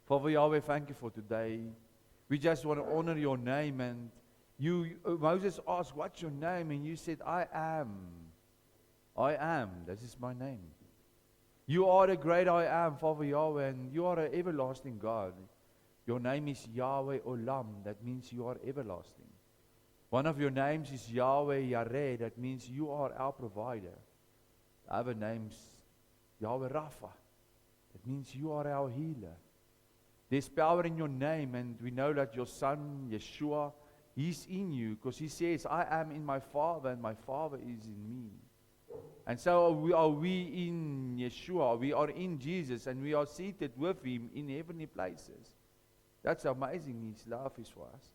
Father Yahweh, thank you for today. We just want to honor your name. And Moses asked, what's your name? And you said, I am. I am. This is my name. You are the great I am, Father Yahweh, and you are an everlasting God. Your name is Yahweh Olam. That means you are everlasting. One of your names is Yahweh Yareh. That means you are our provider. The other name's Yahweh Rapha. That means you are our healer. There's power in your name, and we know that your son, Yeshua, he's in you, because he says, I am in my Father, and my Father is in me. And so are we in Yeshua, we are in Jesus, and we are seated with him in heavenly places. That's how amazing his love is for us.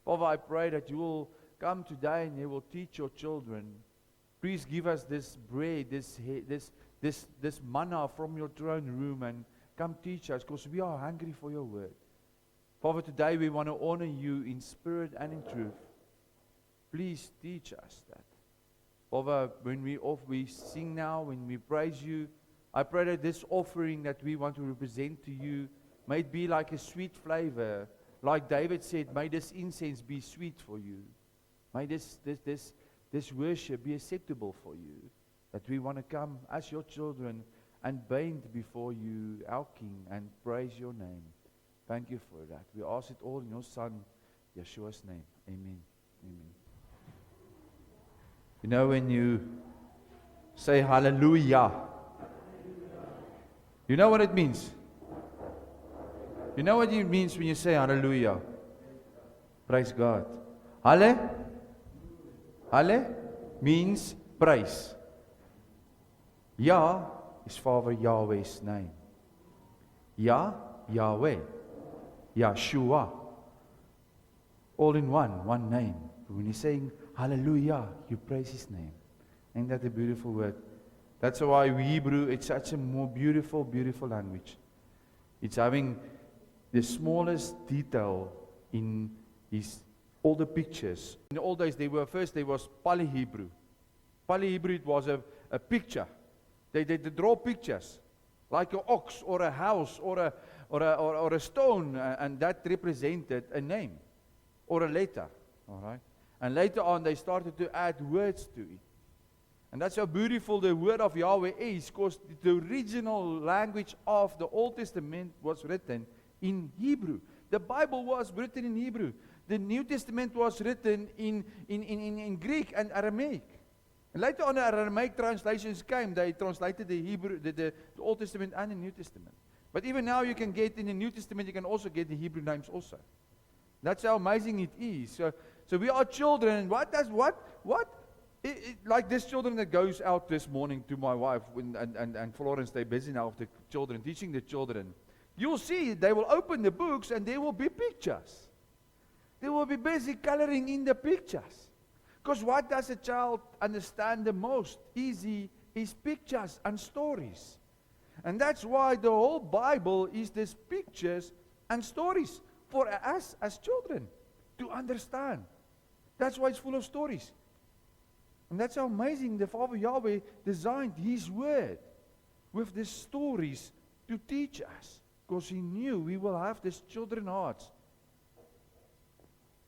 Father, I pray that you will come today and you will teach your children. Please give us this bread, this manna from your throne room, and come teach us, because we are hungry for your word. Father, today we want to honor you in spirit and in truth. Please teach us that. Father, when we sing now, when we praise you, I pray that this offering that we want to represent to you may it be like a sweet flavor. Like David said, may this incense be sweet for you. May this worship be acceptable for you. That we want to come as your children and bend before you, our King, and praise your name. Thank you for that. We ask it all in your Son, Yeshua's name. Amen. Amen. You know, when you say hallelujah, you know what it means? You know what it means when you say hallelujah? Praise God. Halle means praise. Yah is Father Yahweh's name. Yah, Yahweh. Yeshua. All in one name. When you're saying hallelujah, you praise his name. Ain't that a beautiful word? That's why Hebrew, it's such a more beautiful, beautiful language. It's having the smallest detail in all the pictures. In the old days, there was Polyhebrew. Polyhebrew, it was a picture. They draw pictures, like an ox or a house or a stone, and that represented a name or a letter. All right. And later on, they started to add words to it. And that's how beautiful the word of Yahweh is, because the original language of the Old Testament was written in Hebrew. The Bible was written in Hebrew. The New Testament was written in Greek and Aramaic. And later on, the Aramaic translations came. They translated the Hebrew, the Old Testament and the New Testament. But even now, you can get in the New Testament, you can also get the Hebrew names also. That's how amazing it is. So we are children, and like this children that goes out this morning to my wife and Florence, they're busy now with the children, teaching the children. You'll see, they will open the books and there will be pictures. They will be busy coloring in the pictures. Because what does a child understand the most easy is pictures and stories. And that's why the whole Bible is these pictures and stories for us as children to understand. That's why it's full of stories. And that's how amazing the Father Yahweh designed his word with these stories to teach us. Because he knew we will have these children hearts.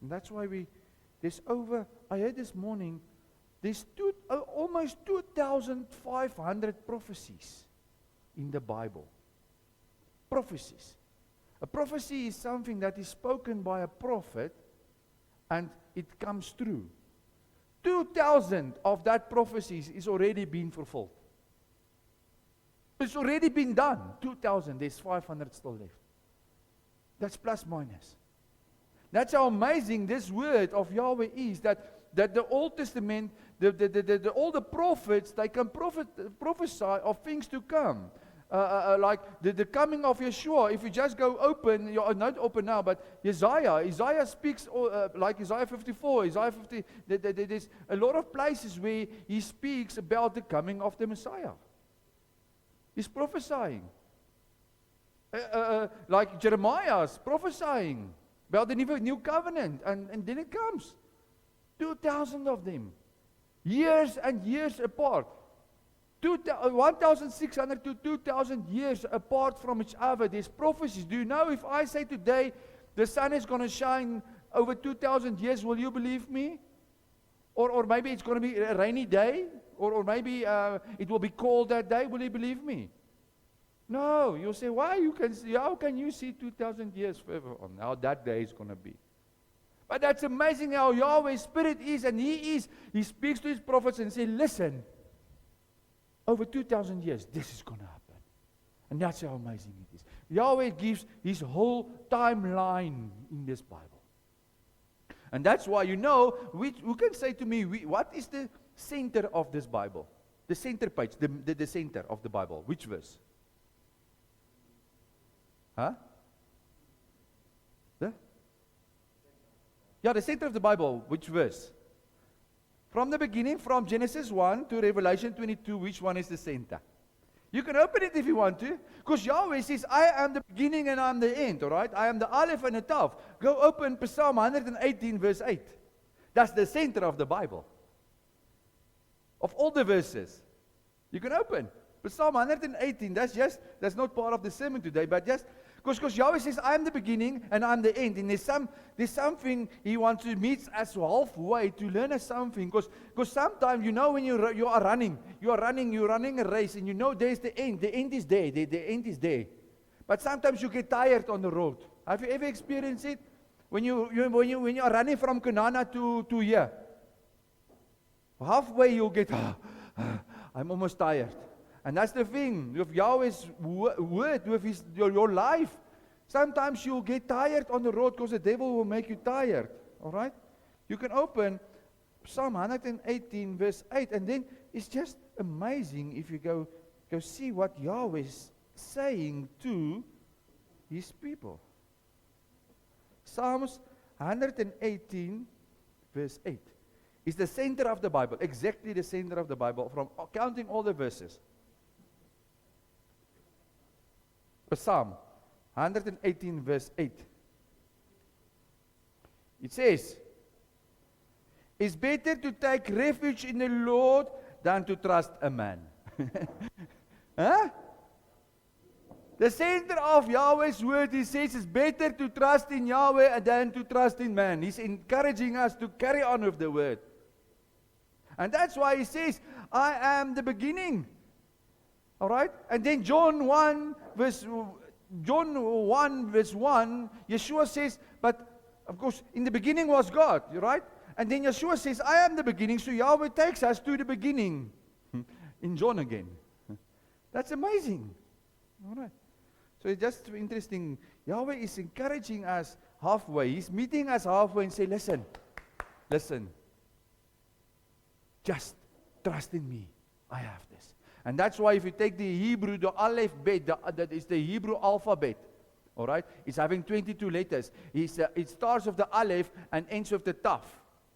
And that's why I heard this morning, there's almost 2,500 prophecies in the Bible. Prophecies. A prophecy is something that is spoken by a prophet and it comes true. 2,000 of that prophecies is already been fulfilled. It's already been done. 2,000, there's 500 still left. That's plus minus. That's how amazing this word of Yahweh is, that the Old Testament, all the prophets, they can prophesy of things to come. Like the coming of Yeshua. If you just go open, you're not open now, but Isaiah speaks, like Isaiah 54, Isaiah 50, there's a lot of places where he speaks about the coming of the Messiah. He's prophesying. Like Jeremiah's prophesying about the new covenant, and then it comes. 2,000 of them. Years and years apart. 1,600 to 2,000 years apart from each other. There's prophecies. Do you know if I say today the sun is going to shine over 2,000 years, will you believe me? Or maybe it's going to be a rainy day, or maybe it will be cold that day. Will you believe me? No. You'll say, why? How can you see 2,000 years further on how that day is going to be? But that's amazing how Yahweh's Spirit is, and He speaks to His prophets and says, listen, over 2,000 years, this is going to happen. And that's how amazing it is. Yahweh gives His whole timeline in this Bible. And that's why, who can say to me, what is the center of this Bible? The center page, the center of the Bible. Which verse? Huh? The center of the Bible, which verse? From the beginning, from Genesis 1 to Revelation 22, which one is the center? You can open it if you want to, because Yahweh says, I am the beginning and I am the end, all right? I am the Aleph and the Tav. Go open Psalm 118, verse 8. That's the center of the Bible. Of all the verses, you can open Psalm 118. That's not part of the sermon today, but just because Yahweh says, I am the beginning and I am the end. And there's something He wants to meet us halfway to learn us something. Because sometimes, when you are running a race, and there's the end. The end is there. The end is there. But sometimes you get tired on the road. Have you ever experienced it? When you are running from Kanana to here, halfway you'll get, I'm almost tired. And that's the thing, with Yahweh's word, with your life. Sometimes you'll get tired on the road because the devil will make you tired. All right? You can open Psalm 118, verse 8, and then it's just amazing if you go see what Yahweh is saying to His people. Psalms 118, verse 8 is the center of the Bible, exactly the center of the Bible, from counting all the verses. Psalm 118, verse 8. It says, it's better to take refuge in the Lord than to trust a man. Huh? The center of Yahweh's word, He says, it's better to trust in Yahweh than to trust in man. He's encouraging us to carry on with the word. And that's why He says, I am the beginning. All right? And then John 1, verse 1, Yeshua says, but of course, in the beginning was God, right? And then Yeshua says, I am the beginning, so Yahweh takes us to the beginning. In John again. That's amazing. All right. So it's just interesting. Yahweh is encouraging us halfway. He's meeting us halfway and say, listen, just trust in me. I have this. And that's why if you take the Hebrew, the Aleph Bet, that is the Hebrew alphabet, all right? It's having 22 letters. It starts with the Aleph and ends with the Tav,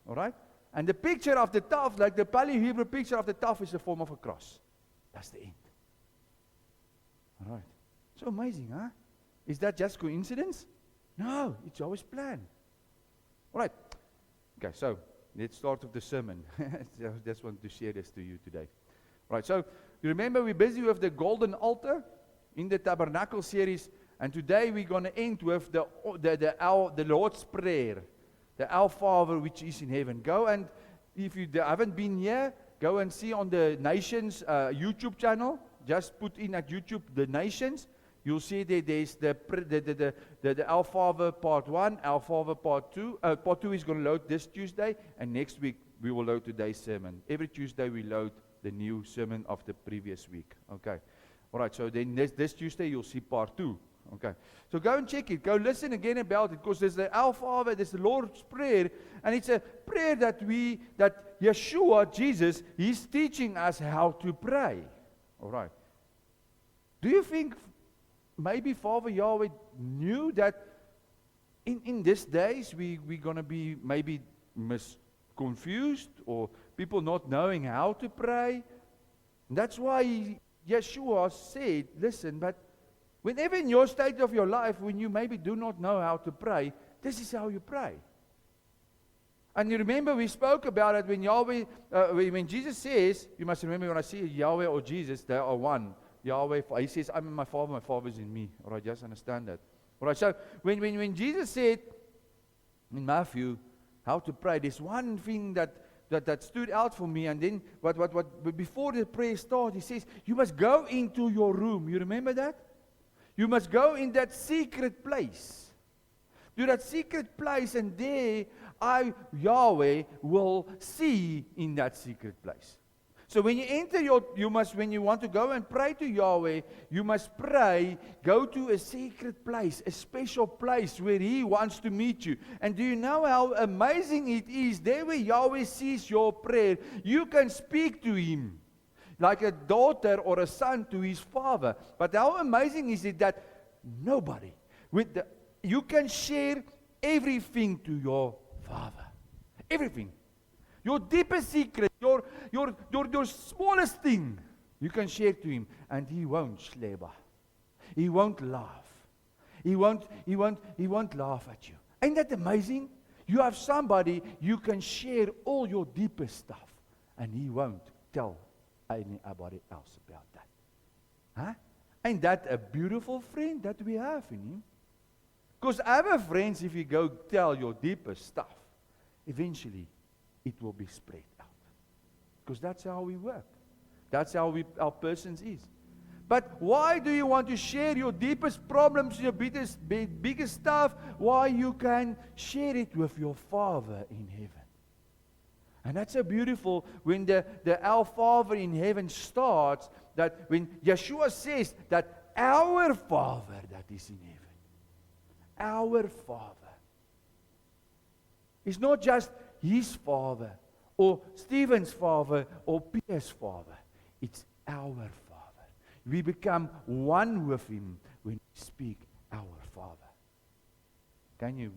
all right? And the picture of the Tav, like the Pali Hebrew picture of the Tav, is the form of a cross. That's the end. All right. So amazing, huh? Is that just coincidence? No, it's always planned. All right. Okay, so let's start with the sermon. I just want to share this to you today. All right, so you remember we're busy with the golden altar in the tabernacle series, and today we're going to end with the Lord's Prayer, the Our Father which is in heaven. Go and, if you haven't been here, go and see on the Nations YouTube channel. Just put in at YouTube the Nations. You'll see there's the Our Father part 1, Our Father part 2. Part 2 is going to load this Tuesday, and next week we will load today's sermon. Every Tuesday we load the new sermon of the previous week. Okay. All right, so then this Tuesday you'll see part 2. Okay. So go and check it. Go listen again about it, because there's the Our Father, there's the Lord's Prayer, and it's a prayer that Yeshua, Jesus, He's teaching us how to pray. All right. Do you think maybe Father Yahweh knew that in these days we're going to be maybe confused, or people not knowing how to pray? And that's why Yeshua said, listen, but whenever in your state of your life, when you maybe do not know how to pray, this is how you pray. And you remember we spoke about it when Yahweh, when Jesus says, you must remember when I say Yahweh or Jesus, they are one. Yahweh, he says, I'm in my Father is in me. All right, just understand that. All right, so when Jesus said in Matthew how to pray, there's one thing that stood out for me. And then but before the prayer starts, he says, you must go into your room. You remember that? You must go in that secret place. To that secret place, and there Yahweh, will see in that secret place. So when you enter when you want to go and pray to Yahweh, you must pray, go to a secret place, a special place where He wants to meet you. And do you know how amazing it is? There where Yahweh sees your prayer, you can speak to Him like a daughter or a son to his father. But how amazing is it that nobody, you can share everything to your Father. Everything. Your deepest secret, your smallest thing, you can share to Him, and He won't sleba. He won't laugh. He won't laugh at you. Ain't that amazing? You have somebody you can share all your deepest stuff, and He won't tell anybody else about that. Huh? Ain't that a beautiful friend that we have in Him? Because our friends, if you go tell your deepest stuff, eventually it will be spread out. Because that's how we work. That's how our persons is. But why do you want to share your deepest problems, your biggest stuff? Why you can share it with your Father in heaven. And that's so beautiful when the our Father in heaven starts, that when Yeshua says that our Father that is in heaven, our Father. It's not just his Father, or Stephen's Father, or Peter's Father. It's our Father. We become one with Him when we speak our Father. Can you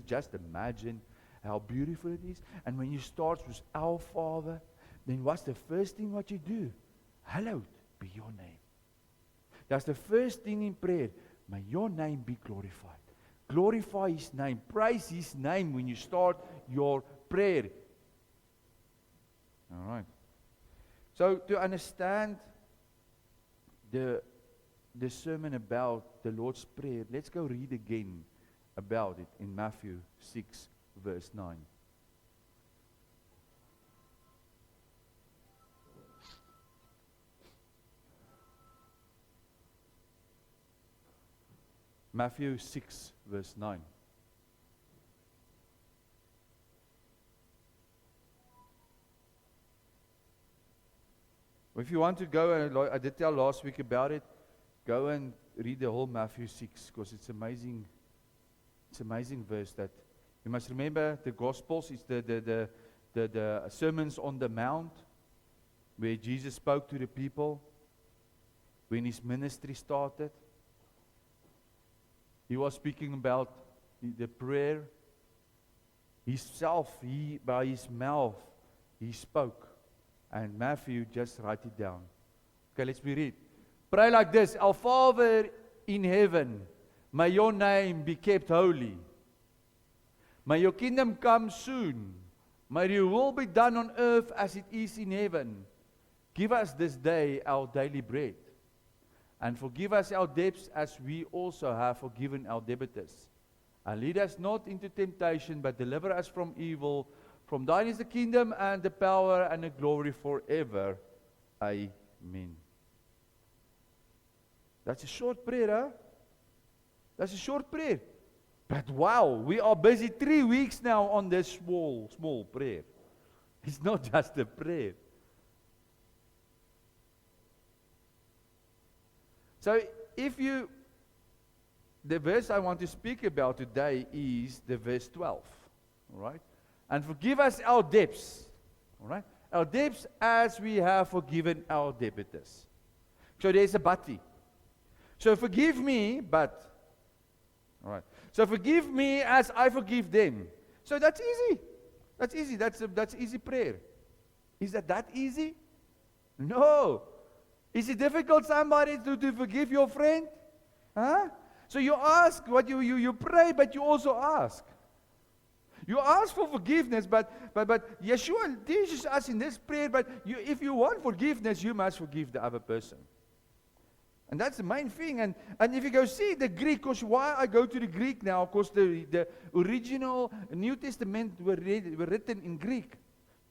just imagine how beautiful it is? And when you start with our Father, then what's the first thing what you do? Hallowed be your name. That's the first thing in prayer. May your name be glorified. Glorify His name. Praise His name when you start your prayer. All right. So to understand the sermon about the Lord's Prayer, let's go read again about it in Matthew 6, verse 9. Matthew 6, verse 9. If you want to go, and I did tell last week about it, go and read the whole Matthew 6, because it's amazing. It's an amazing verse that you must remember. The Gospels is the sermons on the Mount, where Jesus spoke to the people when His ministry started. He was speaking about the prayer. Himself, by His mouth, He spoke. And Matthew just write it down. Okay, let's read. Pray like this. Our Father in heaven, may your name be kept holy. May your kingdom come soon. May your will be done on earth as it is in heaven. Give us this day our daily bread. And forgive us our debts as we also have forgiven our debtors. And lead us not into temptation, but deliver us from evil. From thine is the kingdom and the power and the glory forever. Amen. That's a short prayer, huh? That's a short prayer. But wow, we are busy 3 weeks now on this small prayer. It's not just a prayer. So the verse I want to speak about today is the verse 12. All right? And forgive us our debts. All right? Our debts as we have forgiven our debtors. So there's a butty. So forgive me, but. All right. So forgive me as I forgive them. So that's easy. That's easy. That's easy prayer. Is that easy? No. Is it difficult somebody to forgive your friend? Huh? So you ask, what you pray, but you also ask. You ask for forgiveness, but Yeshua teaches us in this prayer, but if you want forgiveness, you must forgive the other person. And that's the main thing. And if you go see the Greek, because why I go to the Greek now, because the original New Testament were written in Greek.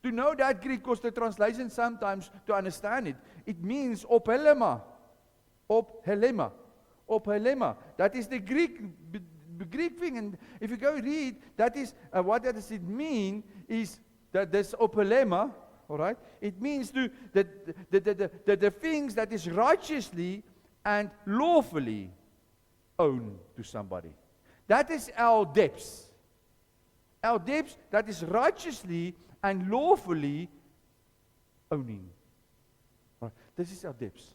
To know that Greek, because the translation sometimes, to understand it, it means ophelema. Ophelema. Ophelema. That is the Greek thing. And if you go read, that is, what does it mean is that this ophelema, all right, it means the things that is righteously and lawfully owned to somebody. That is our debts. Our debts that is righteously and lawfully owning. Right. This is our debts.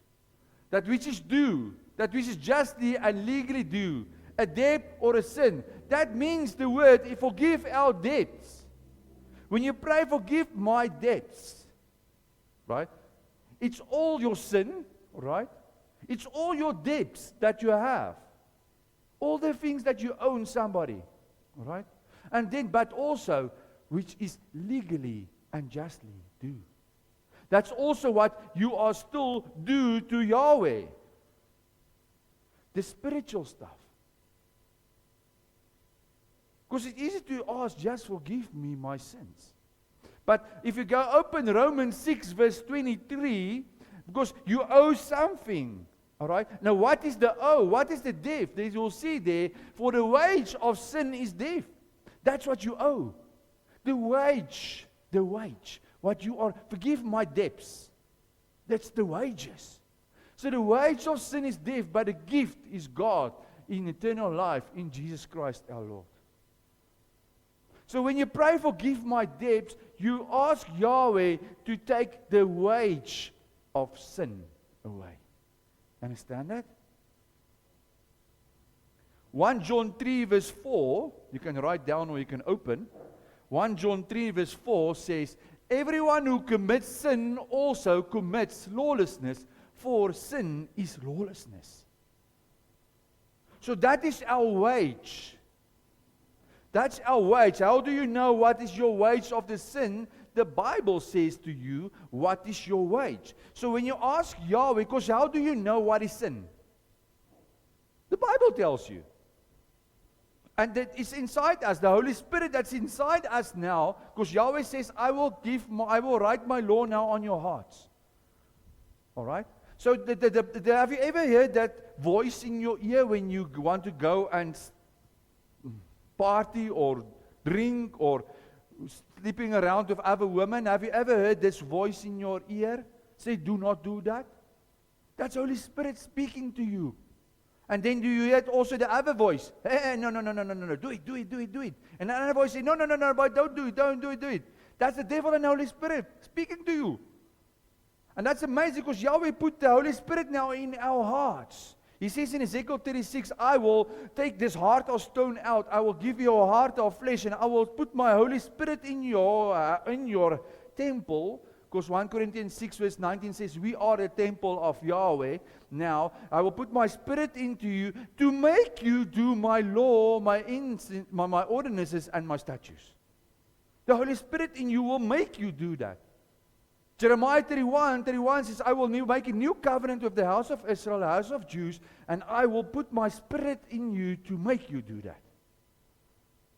That which is due, that which is justly and legally due, a debt or a sin. That means the word, forgive our debts. When you pray, forgive my debts, right? It's all your sin, right? It's all your debts that you have. All the things that you own somebody, all right? And then, but also, which is legally and justly due. That's also what you are still due to Yahweh. The spiritual stuff. Because it's easy to ask, just forgive me my sins. But if you go open Romans 6 verse 23, because you owe something. All right. Now what is the owe? What is the debt? As you'll see there, for the wage of sin is death. That's what you owe. The wage. What you are, forgive my debts. That's the wages. So the wage of sin is death, but the gift is God in eternal life in Jesus Christ our Lord. So when you pray, forgive my debts, you ask Yahweh to take the wage of sin away. Understand that? 1 John 3 verse 4, you can write down or you can open. 1 John 3 verse 4 says, everyone who commits sin also commits lawlessness, for sin is lawlessness. So that is our wage. That's our wage. How do you know what is your wage of the sin? The Bible says to you, what is your wage? So when you ask Yahweh, because how do you know what is sin? The Bible tells you. And that is inside us, the Holy Spirit that's inside us now, because Yahweh says, I will write my law now on your hearts. All right? So have you ever heard that voice in your ear when you want to go and party or drink or sleeping around with other women? Have you ever heard this voice in your ear say, do not do that? That's Holy Spirit speaking to you. And then do you hear also the other voice? Hey, no, do it. And another voice say, no, but don't do it. That's the devil and the Holy Spirit speaking to you. And that's amazing because Yahweh put the Holy Spirit now in our hearts. He says in Ezekiel 36, I will take this heart of stone out. I will give you a heart of flesh, and I will put my Holy Spirit in your temple. Because 1 Corinthians 6 verse 19 says, we are the temple of Yahweh. Now, I will put my Spirit into you to make you do my law, my ordinances, and my statutes. The Holy Spirit in you will make you do that. Jeremiah 31 says, I will make a new covenant with the house of Israel, the house of Jews, and I will put my Spirit in you to make you do that.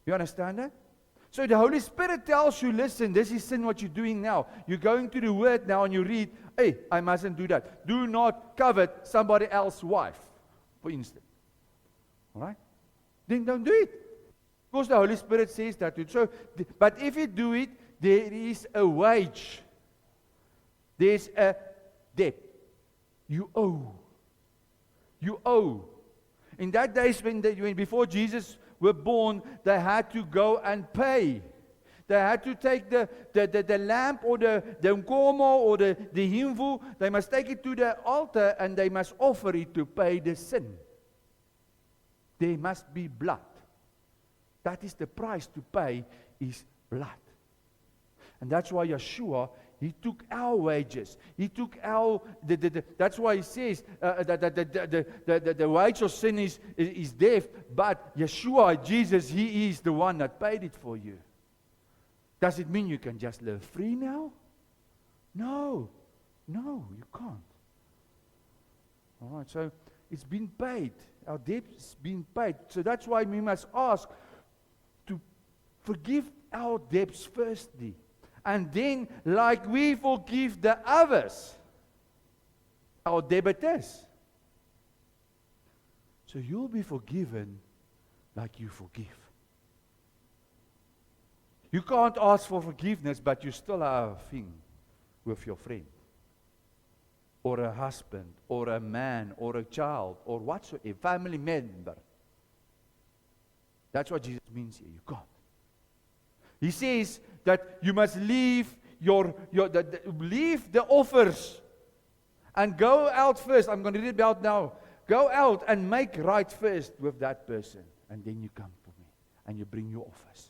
You understand that? So the Holy Spirit tells you, listen, this is sin what you're doing now. You're going to the Word now and you read, hey, I mustn't do that. Do not covet somebody else's wife, for instance. All right? Then don't do it. Because the Holy Spirit says that. So, but if you do it, there is a wage. There's a debt. You owe. You owe. In that days when before Jesus were born, they had to go and pay. They had to take the lamb or the nkomo or the himvu. They must take it to the altar and they must offer it to pay the sin. There must be blood. That is the price to pay, is blood. And that's why Yeshua, He took our wages. He took our, that's why He says that the wage of sin is death, but Yeshua, Jesus, He is the one that paid it for you. Does it mean you can just live free now? No, you can't. All right, so it's been paid. Our debt's been paid. So that's why we must ask to forgive our debts firstly. And then, like we forgive the others, our debtors. So you'll be forgiven like you forgive. You can't ask for forgiveness, but you still have a thing with your friend, or a husband, or a man, or a child, or whatsoever, family member. That's what Jesus means here. You can't. He says that you must leave leave the offers and go out first. I'm going to read it out now. Go out and make right first with that person, and then you come for me and you bring your offers.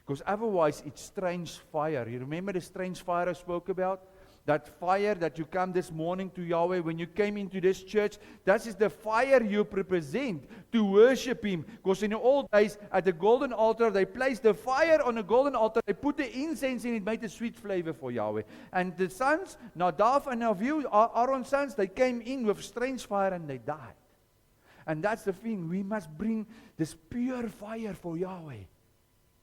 Because otherwise it's strange fire. You remember the strange fire I spoke about? That fire that you come this morning to Yahweh when you came into this church, that is the fire you represent to worship Him. Because in the old days, at the golden altar, they placed the fire on the golden altar, they put the incense in it, made a sweet flavor for Yahweh. And the sons, Nadav and Avihu, Aaron's sons, they came in with strange fire and they died. And that's the thing, we must bring this pure fire for Yahweh.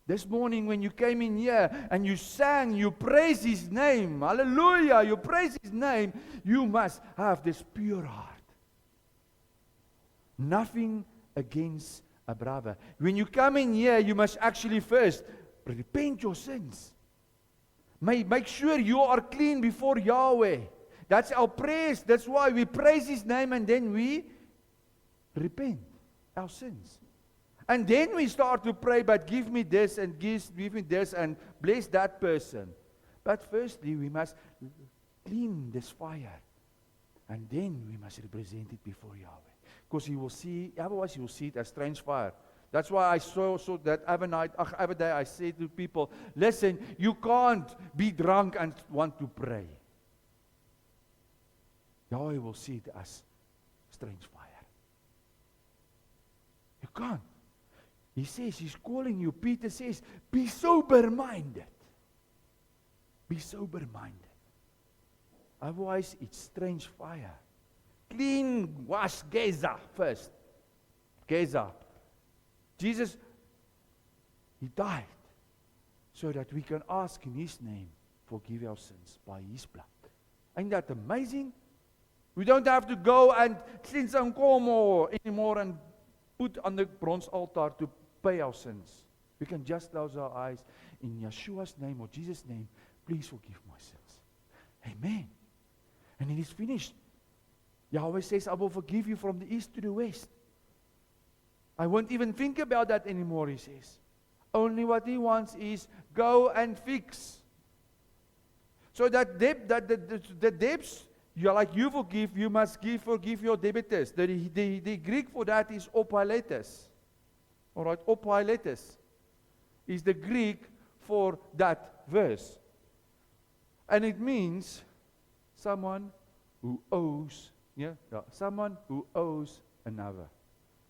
This morning when you came in here and you sang, you praise His name, hallelujah, you praise His name, you must have this pure heart. Nothing against a brother. When you come in here, you must actually first repent your sins. Make sure you are clean before Yahweh. That's our praise. That's why we praise His name and then we repent our sins. And then we start to pray, but give me this and give me this and bless that person. But firstly, we must clean this fire. And then we must represent it before Yahweh. Because He will see, otherwise He will see it as strange fire. That's why I saw that other day I said to people, listen, you can't be drunk and want to pray. Yahweh will see it as strange fire. You can't. He says, He's calling you. Peter says, be sober-minded. Be sober-minded. Otherwise, it's strange fire. Clean, wash, Geza first. Geza. Jesus, He died so that we can ask in His name, forgive our sins by His blood. Ain't that amazing? We don't have to go and cleanse and come anymore and put on the bronze altar to pay our sins. We can just close our eyes in Yeshua's name or Jesus' name. Please forgive my sins. Amen. And it is finished. Yahweh says, I will forgive you from the east to the west. I won't even think about that anymore, He says. Only what He wants is go and fix. So that the debts, you forgive, you must forgive your debtors. The Greek for that is opailetes. All right, opailetes is the Greek for that verse. And it means someone who owes, someone who owes another.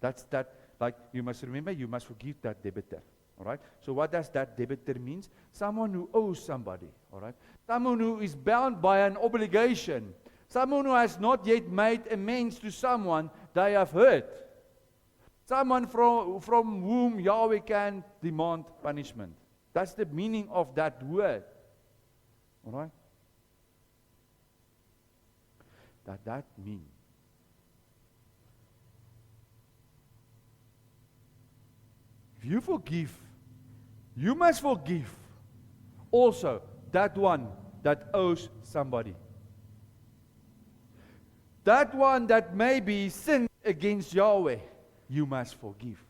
That's that, like you must remember, you must forgive that debtor. All right, so what does that debtor mean? Someone who owes somebody. All right, someone who is bound by an obligation. Someone who has not yet made amends to someone they have hurt. Someone from whom Yahweh can demand punishment. That's the meaning of that word. All right? That means if you forgive, you must forgive also that one that owes somebody. That one that maybe sinned against Yahweh, you must forgive.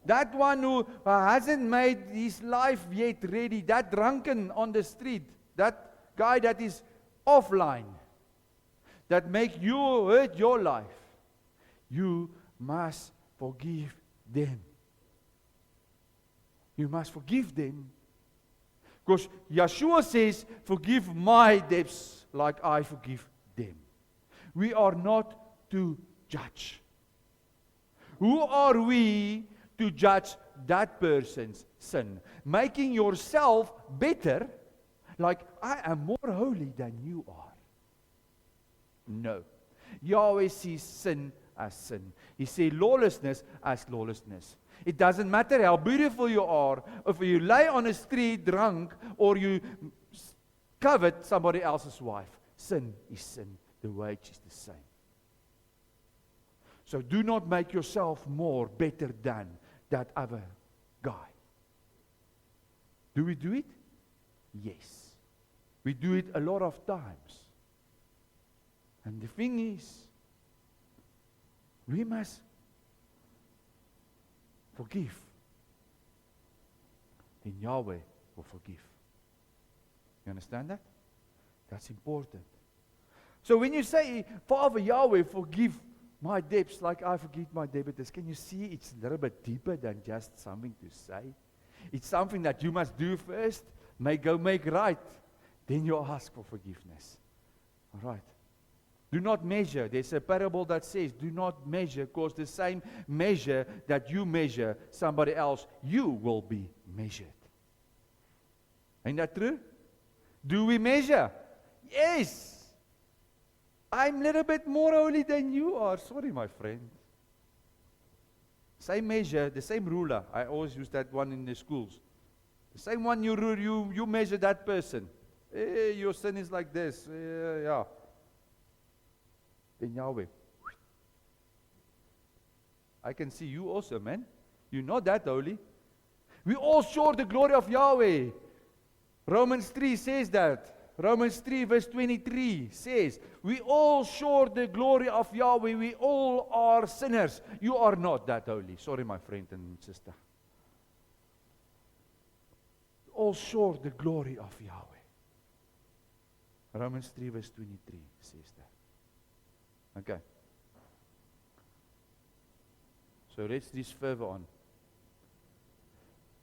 That one who hasn't made his life yet ready, that drunken on the street, that guy that is offline, that make you hurt your life, you must forgive them. You must forgive them. Because Yeshua says, forgive my debts like I forgive them. We are not to judge. Who are we to judge that person's sin, making yourself better, like I am more holy than you are. No. Yahweh sees sin as sin. He sees lawlessness as lawlessness. It doesn't matter how beautiful you are, if you lay on a street drunk, or you covet somebody else's wife. Sin is sin. The wage is the same. So do not make yourself more better than that other guy. Do we do it? Yes. We do it a lot of times. And the thing is, we must forgive. Then Yahweh will forgive. You understand that? That's important. So when you say, Father Yahweh, forgive my debts like I forgive my debtors, can you see it's a little bit deeper than just something to say? It's something that you must do first, make right. Then you ask for forgiveness. All right. Do not measure. There's a parable that says, do not measure, because the same measure that you measure somebody else, you will be measured. Ain't that true? Do we measure? Yes. I'm a little bit more holy than you are. Sorry, my friend. Same measure, the same ruler. I always use that one in the schools. The same one you measure that person. Hey, your sin is like this. Yeah. Then Yahweh. I can see you also, man. You're not that holy. We all short the glory of Yahweh. Romans 3 says that. Romans 3 verse 23 says, we all short the glory of Yahweh. We all are sinners. You are not that holy. Sorry, my friend and sister. All short the glory of Yahweh. Romans 3 verse 23 says that. Okay. So let's read further on.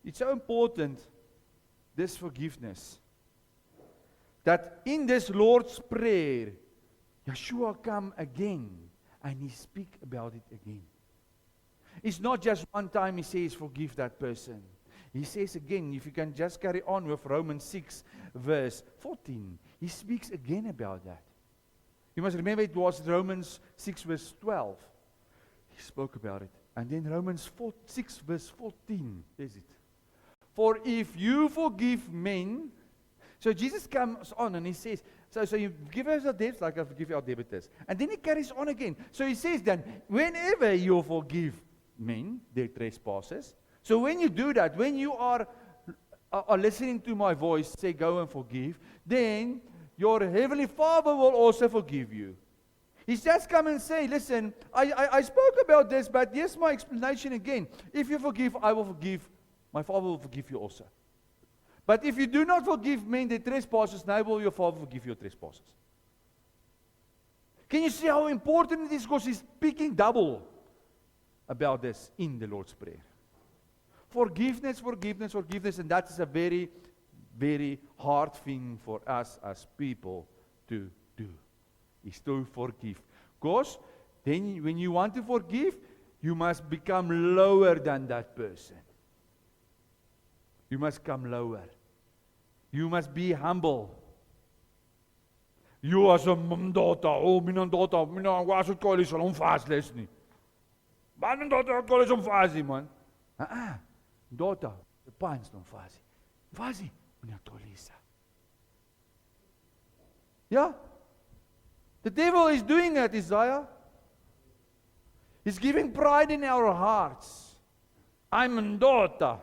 It's so important, this forgiveness, that in this Lord's Prayer, Yeshua come again and he speak about it again. It's not just one time he says, forgive that person. He says again, if you can just carry on with Romans 6 verse 14, he speaks again about that. You must remember it was Romans 6 verse 12. He spoke about it. And then Romans 6 verse 14, is it? For if you forgive men, so Jesus comes on and he says, so you give us our debts like I forgive our debtors. And then he carries on again. So he says then, whenever you forgive men their trespasses, so when you do that, when you are listening to my voice, say go and forgive, then your Heavenly Father will also forgive you. He's just come and say, listen, I spoke about this, but here's my explanation again. If you forgive, I will forgive. My Father will forgive you also. But if you do not forgive men their trespasses, neither will your Father forgive your trespasses. Can you see how important it is? Because he's speaking double about this in the Lord's Prayer. Forgiveness, forgiveness, forgiveness, and that is a very, very hard thing for us as people to do, is to forgive. Because then when you want to forgive, you must become lower than that person. You must come lower. You must be humble. You as a mandota, minandota, was het college al omvaas les nie. Mandota college omvaas nie man. Dota, the pants don't fazi. Fazi, minatolisa. Yeah. The devil is doing that, Isaiah. He's giving pride in our hearts. I'm a daughter.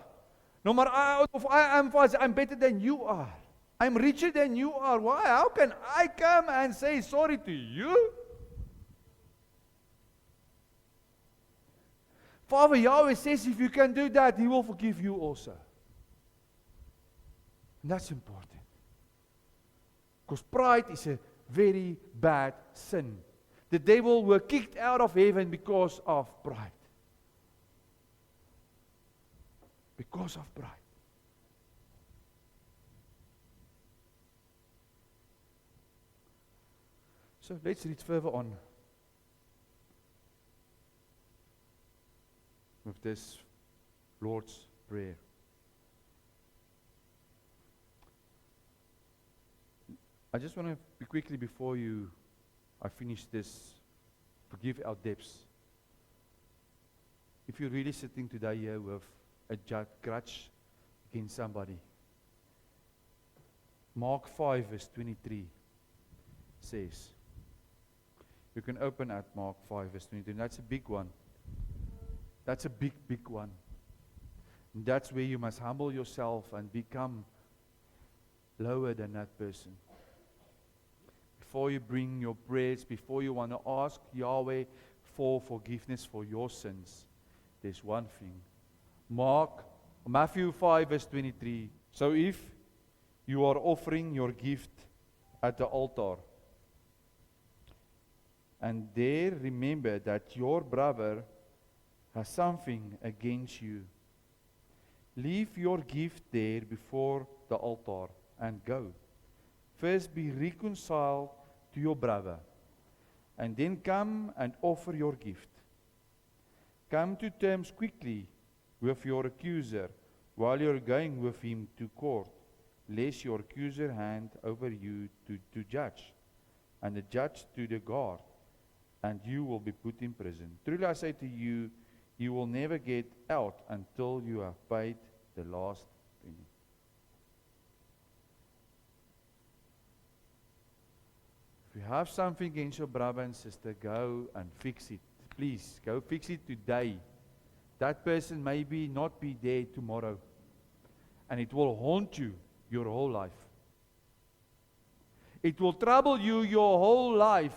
No, maar I'm better than you are. I'm richer than you are. Why? How can I come and say sorry to you? Father Yahweh says if you can do that, He will forgive you also. And that's important. Because pride is a very bad sin. The devil were kicked out of heaven because of pride. Because of pride. So let's read further on with this Lord's prayer. I just want to be quickly before I finish this, forgive our debts. If you're really sitting today here with a grudge against somebody, Mark 5 verse 23 says, you can open at Mark 5 verse 23, and that's a big one. That's a big, big one. And that's where you must humble yourself and become lower than that person. Before you bring your prayers, before you want to ask Yahweh for forgiveness for your sins, there's one thing. Matthew 5 verse 23. So if you are offering your gift at the altar, and there remember that your brother has something against you, leave your gift there before the altar and go. First be reconciled to your brother, and then come and offer your gift. Come to terms quickly with your accuser while you're going with him to court, lest your accuser hand over you to judge, and the judge to the guard, and you will be put in prison. Truly I say to you, you will never get out until you have paid the last penny. If you have something against your brother and sister, go and fix it. Please, go fix it today. That person may not be there tomorrow, and it will haunt you your whole life. It will trouble you your whole life.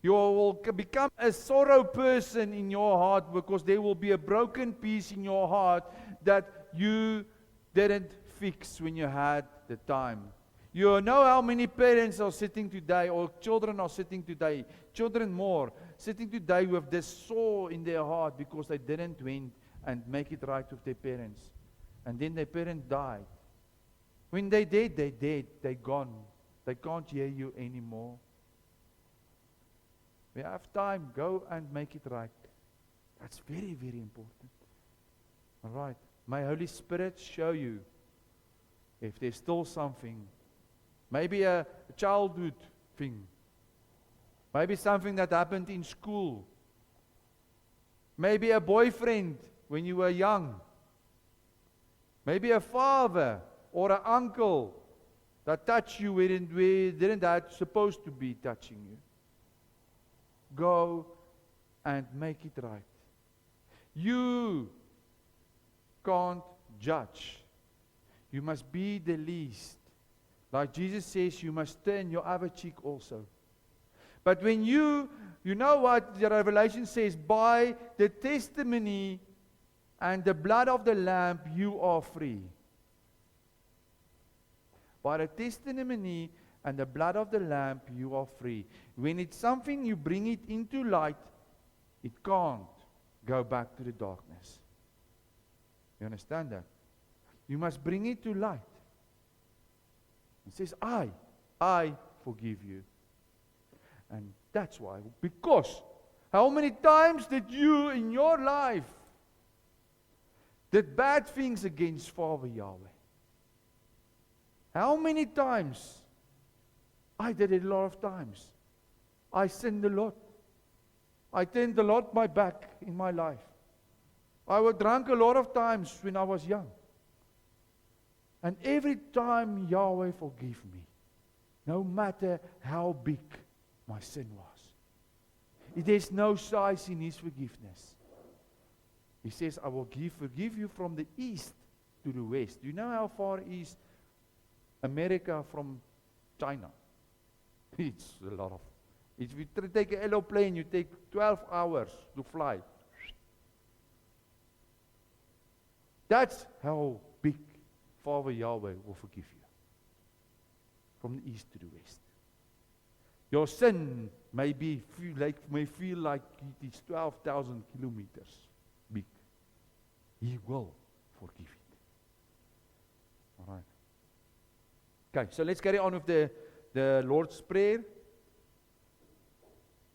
You will become a sorrow person in your heart, because there will be a broken piece in your heart that you didn't fix when you had the time. You know how many parents are sitting today, or children are sitting today, children more, sitting today with this sore in their heart because they didn't went and make it right with their parents. And then their parent died. When they did, they're gone. They can't hear you anymore. We have time, go and make it right. That's very, very important. All right. May Holy Spirit show you if there's still something. Maybe a childhood thing. Maybe something that happened in school. Maybe a boyfriend when you were young. Maybe a father or an uncle that touched you where didn't that supposed to be touching you. Go and make it right. You can't judge. You must be the least. Like Jesus says, you must turn your other cheek also. But when you know what the Revelation says, by the testimony and the blood of the Lamb, you are free. By the testimony and the blood of the Lamb, you are free. When it's something, you bring it into light, it can't go back to the darkness. You understand that? You must bring it to light. It says, I forgive you. And that's why, because how many times did you in your life did bad things against Father Yahweh? How many times? I did it a lot of times. I sinned a lot. I turned a lot my back in my life. I was drunk a lot of times when I was young. And every time Yahweh forgive me, no matter how big my sin was. There's no size in His forgiveness. He says, I will forgive you from the east to the west. Do you know how far is America from China? It's a lot of. If you take an aeroplane, you take 12 hours to fly. That's how big Father Yahweh will forgive you. From the east to the west. Your sin may feel like it is 12,000 kilometers big. He will forgive it. All right. Okay, so let's carry on with the Lord's Prayer.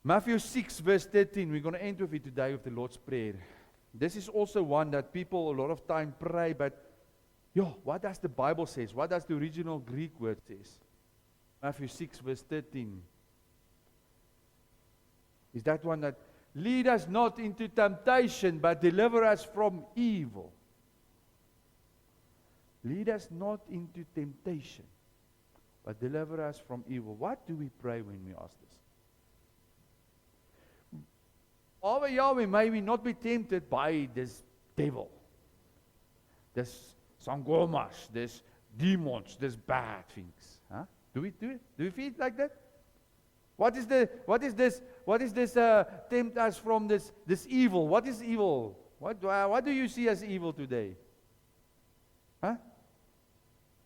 Matthew 6 verse 13. We're going to end with it today with the Lord's Prayer. This is also one that people a lot of time pray, but what does the Bible says? What does the original Greek word says? Matthew 6 verse 13. Is that one that lead us not into temptation, but deliver us from evil. Lead us not into temptation, but deliver us from evil. What do we pray when we ask this? Our Yahweh, may we not be tempted by this devil, this sangomas, this demons, this bad things. Huh? Do we feel it like that? What is this tempt us from this evil? What is evil? What do you see as evil today? Huh?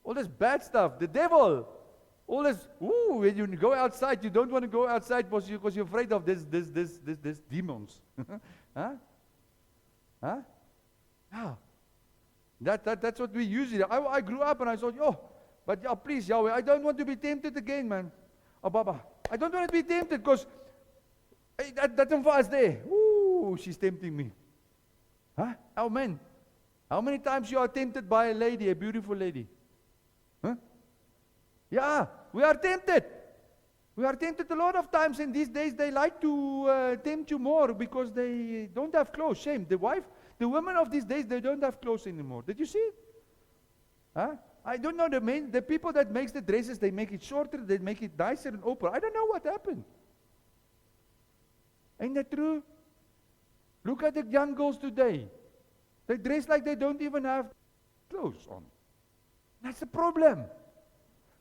All this bad stuff, the devil. All this, when you go outside, you don't want to go outside because you're afraid of this demons. Huh? Huh? Yeah. That's what we usually. I grew up and I thought, please, Yahweh, I don't want to be tempted again, man. Oh, Baba, I don't want to be tempted because that is there. Ooh, she's tempting me. Huh? Amen. How many times you are tempted by a lady, a beautiful lady? Huh? Yeah, we are tempted. We are tempted a lot of times, and these days they like to tempt you more because they don't have clothes. Shame. The women of these days, they don't have clothes anymore. Did you see it? Huh? I don't know, the people that makes the dresses, they make it shorter, they make it nicer and open. I don't know what happened. Ain't that true? Look at the young girls today. They dress like they don't even have clothes on. That's the problem.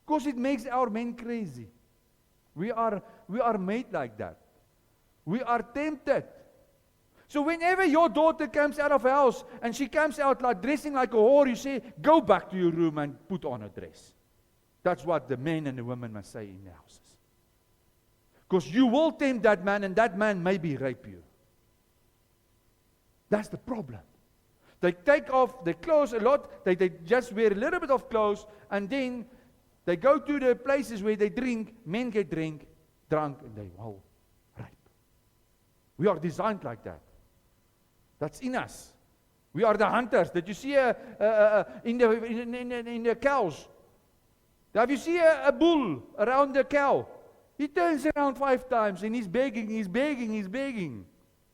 Because it makes our men crazy. We are made like that. We are tempted. So whenever your daughter comes out of the house and she comes out like dressing like a whore, you say, go back to your room and put on a dress. That's what the men and the women must say in the houses. Because you will tempt that man and that man maybe rape you. That's the problem. They take off their clothes a lot, they just wear a little bit of clothes, and then they go to the places where they drink, men get drunk, and they rape. We are designed like that. That's in us. We are the hunters. Did you see in the cows? Have you seen a bull around the cow? He turns around 5 times and he's begging.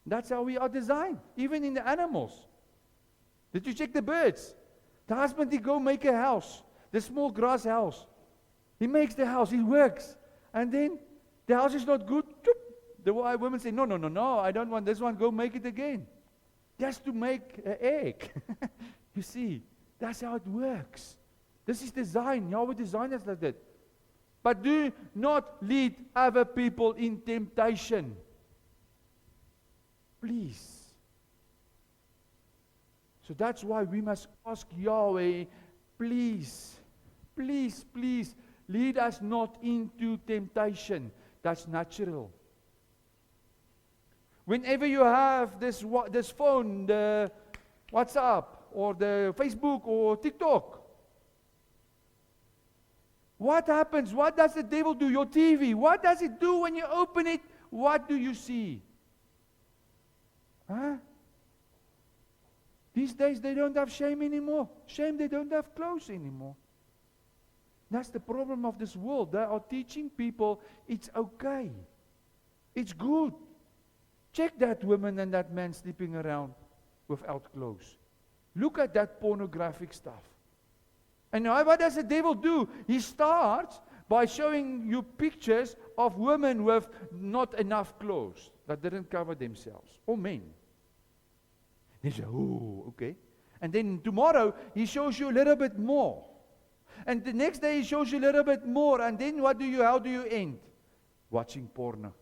That's how we are designed, even in the animals. Did you check the birds? The husband, he go make a house, the small grass house. He makes the house, he works. And then the house is not good. The women say, no, I don't want this one, go make it again. Just to make an egg. You see, that's how it works. This is design. Yahweh designed us like that. But do not lead other people in temptation. Please. So that's why we must ask Yahweh, please, lead us not into temptation. That's natural. Whenever you have this phone, the WhatsApp, or the Facebook, or TikTok, what happens? What does the devil do? Your TV, what does it do when you open it? What do you see? Huh? These days they don't have shame anymore. Shame, they don't have clothes anymore. That's the problem of this world. They are teaching people it's okay. It's good. Check that woman and that man sleeping around without clothes. Look at that pornographic stuff. And now what does the devil do? He starts by showing you pictures of women with not enough clothes that didn't cover themselves, or men. He says, okay. And then tomorrow he shows you a little bit more. And the next day he shows you a little bit more. And then how do you end? Watching porno.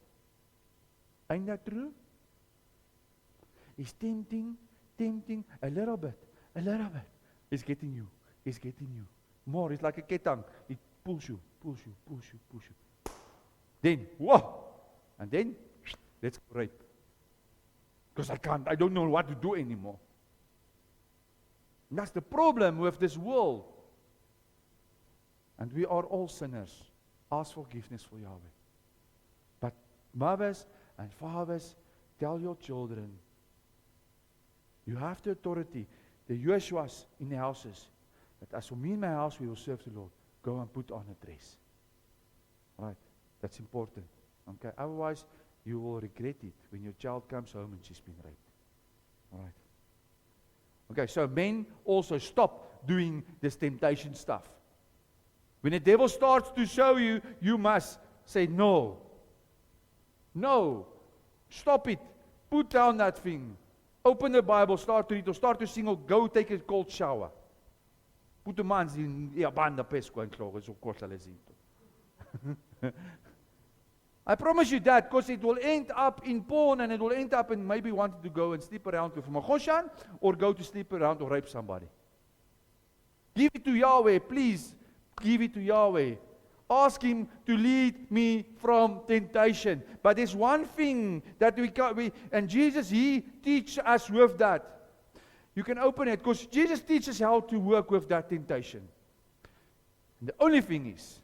Ain't that true? He's tempting, a little bit. He's getting you. More, it's like a ketang. It pulls you. Then, whoa! And then, let's go rape. Because I don't know what to do anymore. And that's the problem with this world. And we are all sinners. Ask forgiveness for Yahweh. But mothers and fathers, tell your children, You have the authority. The Joshua's in the houses. That as for me and my house, we will serve the Lord. Go and put on a dress. Right? That's important. Okay? Otherwise, you will regret it when your child comes home and she's been raped. Alright. Okay, so men also stop doing this temptation stuff. When the devil starts to show you, you must say no. No. Stop it. Put down that thing. Open the Bible, start to read, or start to sing, or go take a cold shower. Put the mans in banda pesco and clog, so kort hulle sien. I promise you that, because it will end up in porn, and it will end up in maybe wanting to go and sleep around with Magoshan, or go to sleep around or rape somebody. Give it to Yahweh, please. Give it to Yahweh. Ask Him to lead me from temptation. But there's one thing that and Jesus, He teaches us with that. You can open it, because Jesus teaches how to work with that temptation. And the only thing is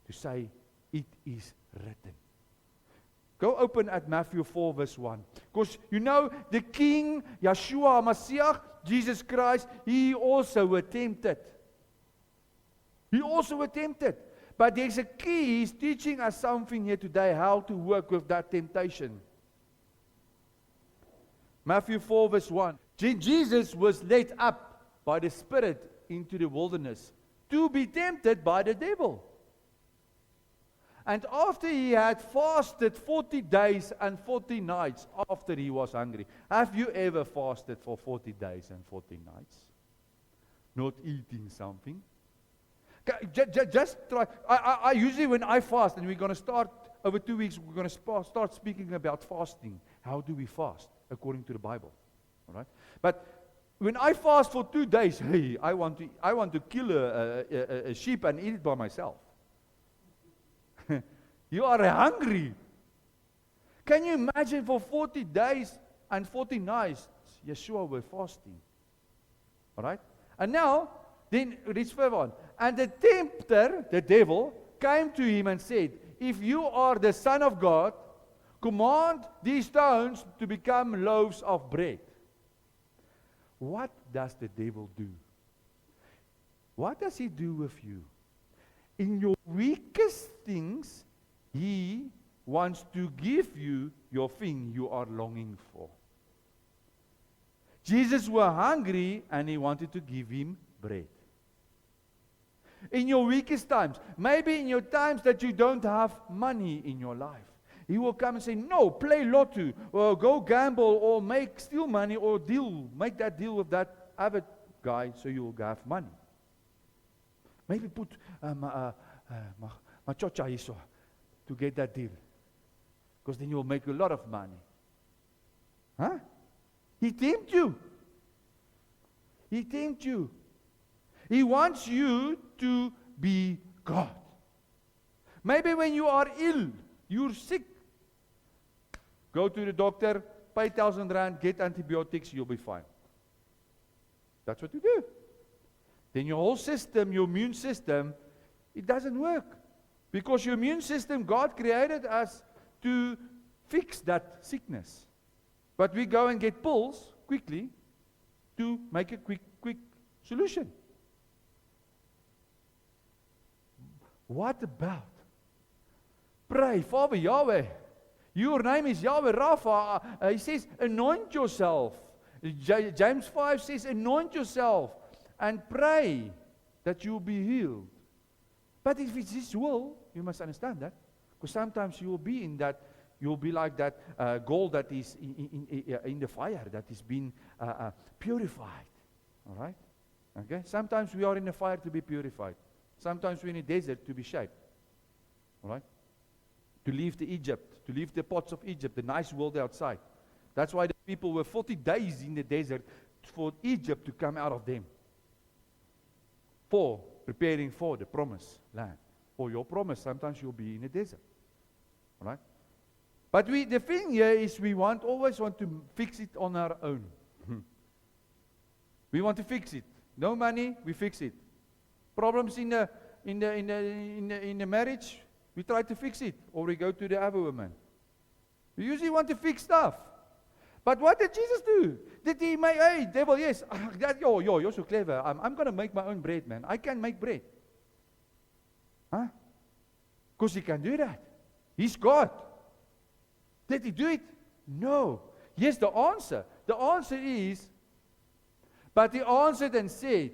to say, it is written. Go open at Matthew 4 verse 1. Because you know, the King, Yeshua HaMashiach, Jesus Christ, He also attempted. He also attempted. But there's a key. He's teaching us something here today, how to work with that temptation. Matthew 4 verse 1. Jesus was led up by the Spirit into the wilderness to be tempted by the devil. And after he had fasted 40 days and 40 nights after he was hungry. Have you ever fasted for 40 days and 40 nights? Not eating something? Just try. I usually, when I fast, and we're going to start over 2 weeks, we're going to start speaking about fasting. How do we fast according to the Bible? All right. But when I fast for 2 days, hey, I want to kill a sheep and eat it by myself. You are hungry. Can you imagine for 40 days and 40 nights, Yeshua were fasting? All right. And now, then read further on. And the tempter, the devil, came to him and said, if you are the Son of God, command these stones to become loaves of bread. What does the devil do? What does he do with you? In your weakest things, he wants to give you your thing you are longing for. Jesus was hungry and he wanted to give him bread. In your weakest times, maybe in your times that you don't have money in your life, he will come and say, no, play lotto, or go gamble, or steal money, or make that deal with that other guy so you will have money. Maybe put machocha hiso to get that deal, because then you will make a lot of money. Huh? He tempts you. He tempts you. He wants you to be God. Maybe when you are ill, you're sick, go to the doctor, pay 1,000 rand, get antibiotics, you'll be fine. That's what you do. Then your whole system, your immune system, it doesn't work. Because your immune system, God created us to fix that sickness. But we go and get pills quickly to make a quick solution. What about? Pray, Father Yahweh. Your name is Yahweh Rapha. He says, anoint yourself. James 5 says, anoint yourself and pray that you'll be healed. But if it's His will, you must understand that. Because sometimes you will be in that, you'll be like that gold that is in the fire, that is being purified. All right? Okay? Sometimes we are in the fire to be purified. Sometimes we're in a desert to be shaped. All right? To leave the Egypt, to leave the pots of Egypt, the nice world outside. That's why the people were 40 days in the desert for Egypt to come out of them. Preparing for the promised land. For your promise, sometimes you'll be in a desert. All right? But the thing here is we always want to fix it on our own. We want to fix it. No money, we fix it. Problems in the marriage, we try to fix it, or we go to the other woman. We usually want to fix stuff. But what did Jesus do? Did he make, hey, devil, yes. You're so clever. I'm going to make my own bread, man. I can make bread. Huh? Because he can do that. He's God. Did he do it? No. Yes, the answer. The answer is, but he answered and said,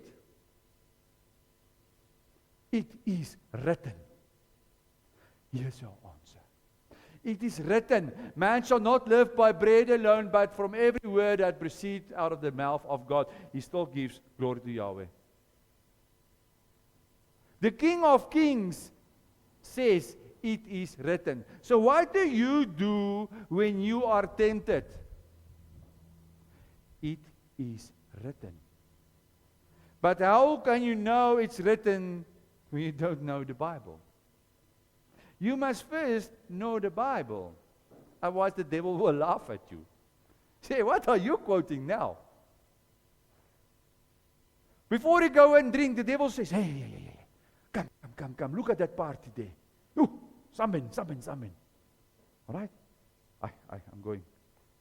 it is written. Here's your answer. It is written, man shall not live by bread alone, but from every word that proceeds out of the mouth of God. He still gives glory to Yahweh. The King of Kings says, it is written. So what do you do when you are tempted? It is written. But how can you know it's written when you don't know the Bible? You must first know the Bible. Otherwise the devil will laugh at you. Say, what are you quoting now? Before you go and drink, the devil says, hey, come, look at that party there. Ooh, summon. All right? I'm going.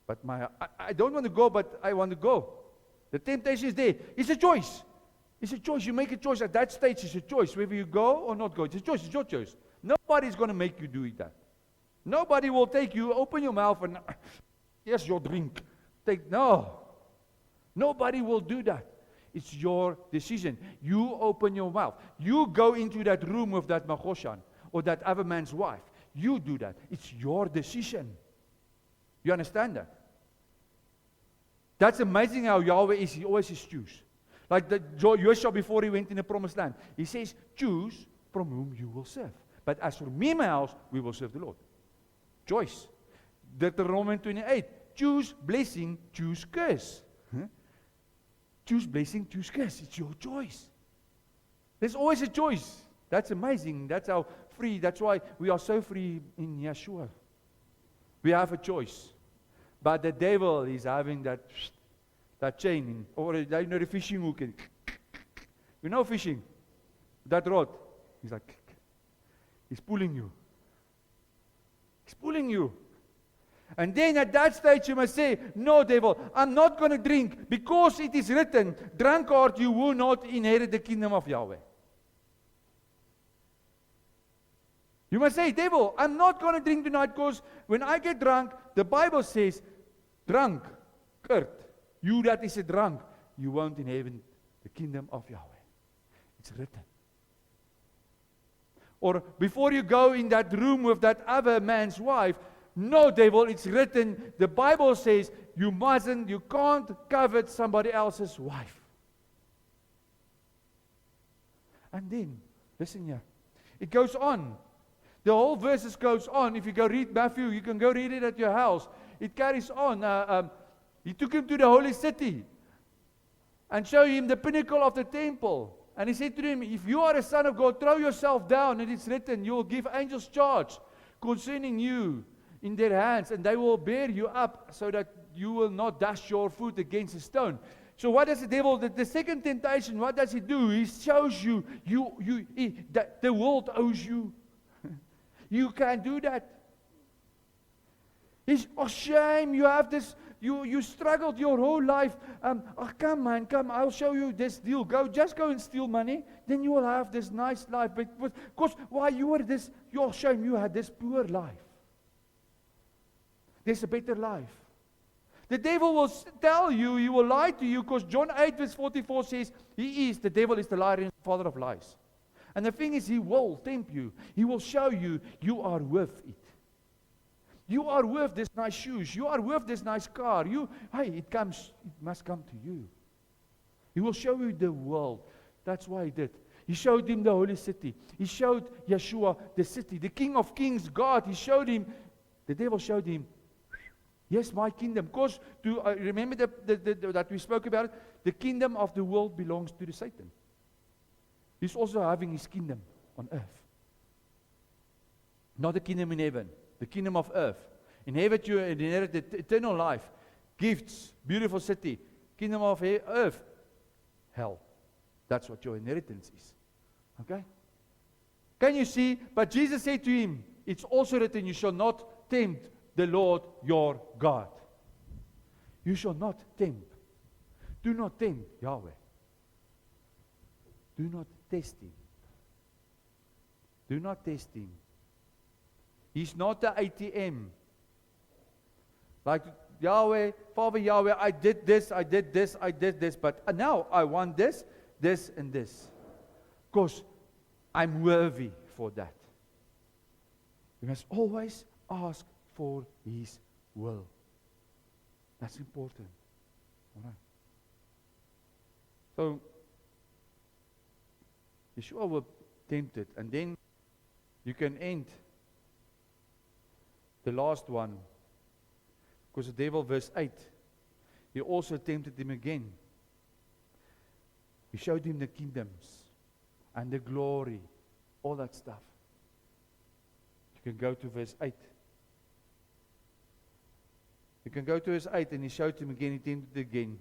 But I don't want to go, but I want to go. The temptation is there. It's a choice. It's a choice. You make a choice. At that stage, it's a choice. Whether you go or not go. It's a choice. It's your choice. Nobody's going to make you do that. Nobody will take you, open your mouth and, yes, your drink. No. Nobody will do that. It's your decision. You open your mouth. You go into that room with that Magoshan or that other man's wife. You do that. It's your decision. You understand that? That's amazing how Yahweh is. He always says choose. Like Joshua before he went in the promised land. He says, choose from whom you will serve. But as for me and my house, we will serve the Lord. Choice. Deuteronomy 28. Choose blessing, choose curse. Huh? Choose blessing, choose curse. It's your choice. There's always a choice. That's amazing. That's how free. That's why we are so free in Yeshua. We have a choice. But the devil is having that chain. Or the fishing hook. You know fishing? That rod. He's like, he's pulling you. He's pulling you. And then at that stage you must say, no devil, I'm not going to drink because it is written, drunkard, you will not inherit the kingdom of Yahweh. You must say, devil, I'm not going to drink tonight because when I get drunk, the Bible says, drunk, Kurt, you that is a drunk, you won't inherit the kingdom of Yahweh. It's written. Or before you go in that room with that other man's wife, no, devil, it's written, the Bible says, you can't covet somebody else's wife. And then, listen here, it goes on. The whole verses goes on. If you go read Matthew, you can go read it at your house. It carries on. He took him to the holy city and showed him the pinnacle of the temple. And he said to him, if you are a son of God, throw yourself down, and it's written, you will give angels charge concerning you in their hands, and they will bear you up so that you will not dash your foot against a stone. So what does the devil, the second temptation, what does he do? He shows you, that the world owes you. You can't do that. It's a shame you have this, you struggled your whole life. Come man, come, I'll show you this deal. Just go and steal money, then you will have this nice life. But because why you were this, you're shame you had this poor life. There's a better life. The devil will tell you, he will lie to you, because John 8 verse 44 says, the devil is the liar and father of lies. And the thing is, he will tempt you. He will show you, you are worth it. You are worth this nice shoes. You are worth this nice car. It must come to you. He will show you the world. That's why he did. He showed him the holy city. He showed Yeshua the city. The King of Kings, God, the devil showed him, yes, my kingdom. Because, remember that we spoke about it? The kingdom of the world belongs to the Satan. He's also having his kingdom on earth. Not the kingdom in heaven. The kingdom of earth. In heaven you inherit eternal life. Gifts. Beautiful city. Kingdom of earth. Hell. That's what your inheritance is. Okay? Can you see? But Jesus said to him, it's also written, you shall not tempt the Lord your God. You shall not tempt Do not tempt Yahweh. Do not test Him. Do not test Him. He's not the ATM. Like Yahweh, Father Yahweh, I did this, but now I want this, and this. Because I'm worthy for that. We must always ask for His will. That's important. All right. So, Yeshua was tempted, and then you can end the last one. Because the devil, verse 8, he also tempted him again. He showed him the kingdoms and the glory, all that stuff. You can go to verse 8. You can go to verse 8, and he showed him again, he tempted again.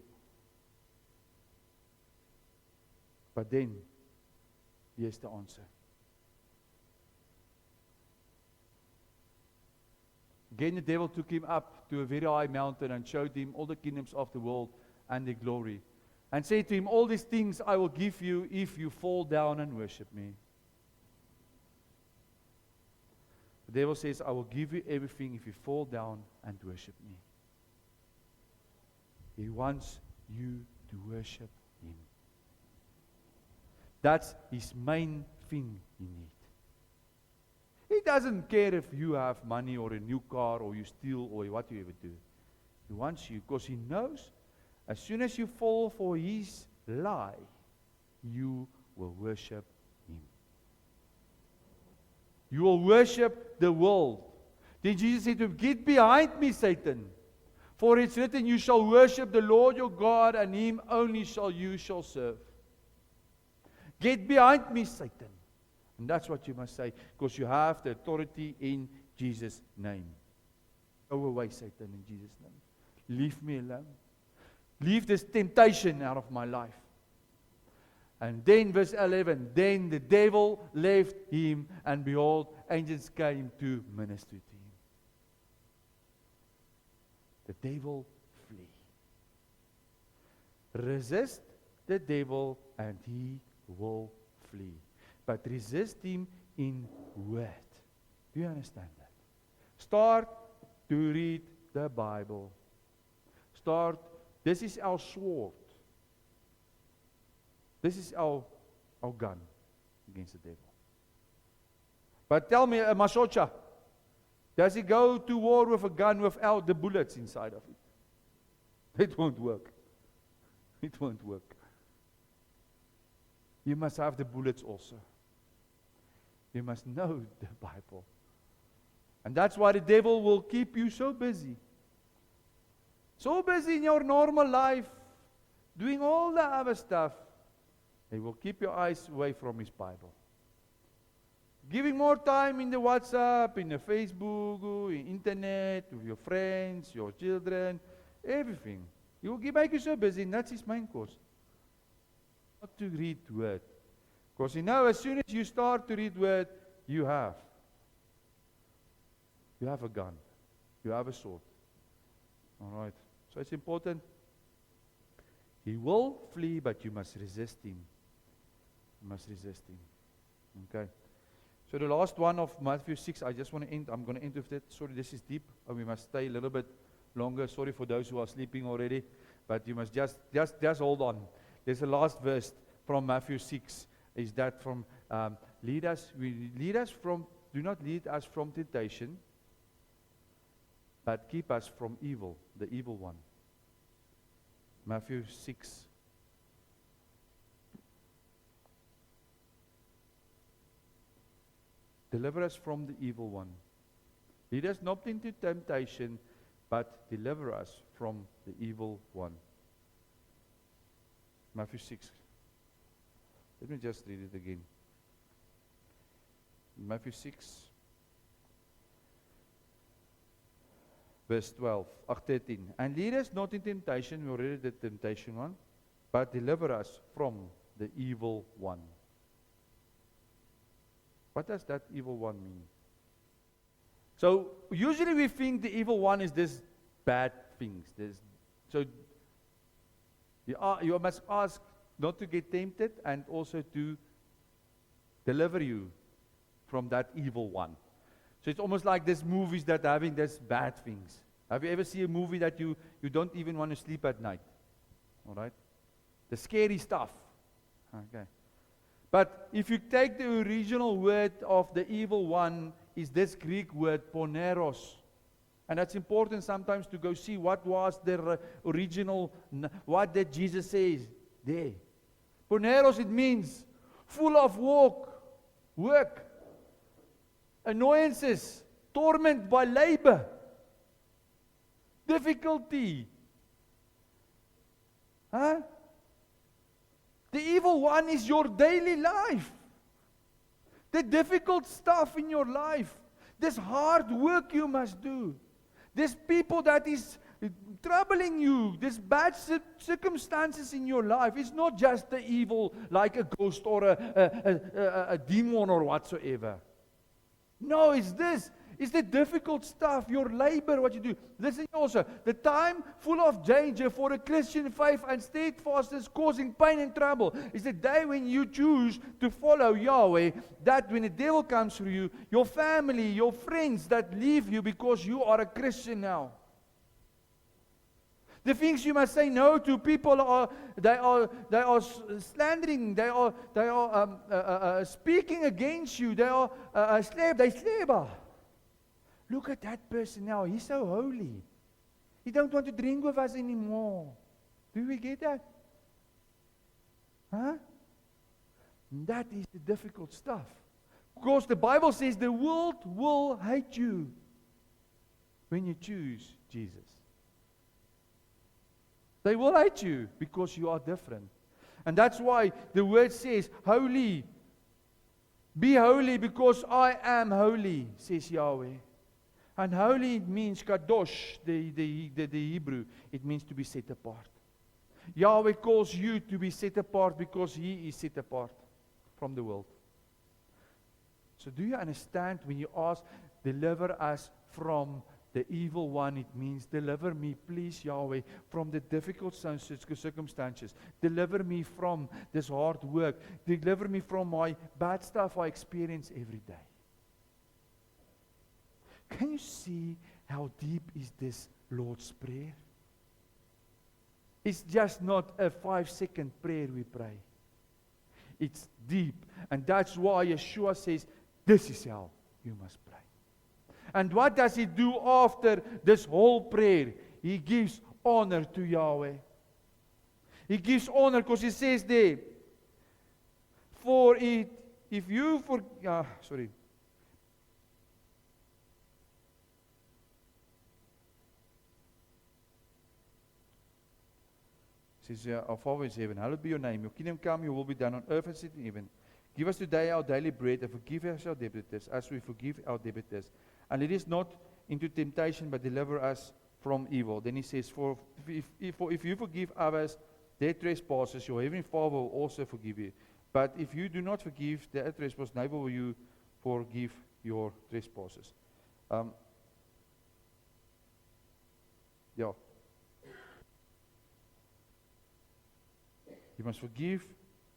But then, here's the answer. Again, the devil took him up to a very high mountain and showed him all the kingdoms of the world and their glory. And said to him, all these things I will give you if you fall down and worship me. The devil says, I will give you everything if you fall down and worship me. He wants you to worship him. That's his main thing he needs. He doesn't care if you have money or a new car or you steal or what you ever do. He wants you because he knows as soon as you fall for his lie, you will worship him. You will worship the world. Then Jesus said to him, get behind me, Satan. For it's written, you shall worship the Lord your God, and him only you shall serve. Get behind me, Satan. And that's what you must say, because you have the authority in Jesus' name. Go away, Satan, in Jesus' name. Leave me alone. Leave this temptation out of my life. And then verse 11, then the devil left him, and behold, angels came to minister to him. The devil flee. Resist the devil, and he will flee. But resist him in word. Do you understand that? Start to read the Bible. This is our sword. This is our gun against the devil. But tell me, a Masocha, does he go to war with a gun without the bullets inside of it? It won't work. It won't work. You must have the bullets also. You must know the Bible. And that's why the devil will keep you so busy. So busy in your normal life, doing all the other stuff. He will keep your eyes away from his Bible. Giving more time in the WhatsApp, in the Facebook, in internet, with your friends, your children, everything. He will make you so busy, and that's his main course. Not to read word. Because as soon as you start to read word, you have a gun. You have a sword. Alright. So it's important. He will flee, but you must resist him. You must resist him. Okay. So the last one of Matthew 6, I just want to end. I'm going to end with that. Sorry, this is deep. And we must stay a little bit longer. Sorry for those who are sleeping already. But you must just hold on. There's the last verse from Matthew 6. Is that from do not lead us from temptation, but keep us from evil, the evil one. Matthew 6. Deliver us from the evil one. Lead us not into temptation, but deliver us from the evil one. Matthew 6. Let me just read it again. Matthew 6, verse 13. And lead us not in temptation, we already did temptation one, but deliver us from the evil one. What does that evil one mean? So, usually we think the evil one is this bad things. So, You must ask not to get tempted and also to deliver you from that evil one. So it's almost like these movies that are having these bad things. Have you ever seen a movie that you don't even want to sleep at night? All right? The scary stuff. Okay. But if you take the original word of the evil one, is this Greek word poneros. And that's important sometimes to go see what was the original, what did Jesus say there. Poneros, it means full of work, annoyances, torment by labor, difficulty. Huh? The evil one is your daily life. The difficult stuff in your life. This hard work you must do. This people that is troubling you. This bad circumstances in your life. It's not just the evil like a ghost or a demon or whatsoever. No, it's this. It's the difficult stuff, your labor, what you do. Listen also, the time full of danger for a Christian faith and steadfastness causing pain and trouble is the day when you choose to follow Yahweh, that when the devil comes through you, your family, your friends that leave you because you are a Christian now. The things you must say no to, people are slandering, they are speaking against you, they are slave. Look at that person now. He's so holy. He don't want to drink with us anymore. Do we get that? Huh? That is the difficult stuff. Because the Bible says the world will hate you when you choose Jesus. They will hate you because you are different. And that's why the word says, holy. Be holy because I am holy, says Yahweh. And holy means kadosh, the Hebrew. It means to be set apart. Yahweh calls you to be set apart because He is set apart from the world. So do you understand when you ask, deliver us from the evil one, it means deliver me, please, Yahweh, from the difficult circumstances. Deliver me from this hard work. Deliver me from my bad stuff I experience every day. Can you see how deep is this Lord's Prayer? It's just not a 5-second prayer we pray. It's deep. And that's why Yeshua says, this is how you must pray. And what does He do after this whole prayer? He gives honor to Yahweh. He gives honor because He says there, for it, if you says, our Father in heaven, hallowed be your name. Your kingdom come, your will be done on earth as it is in heaven. Give us today our daily bread and forgive us our debtors as we forgive our debtors. And lead us not into temptation, but deliver us from evil. Then He says, for if you forgive others their trespasses, your heavenly Father will also forgive you. But if you do not forgive their trespasses, neither will you forgive your trespasses. You must forgive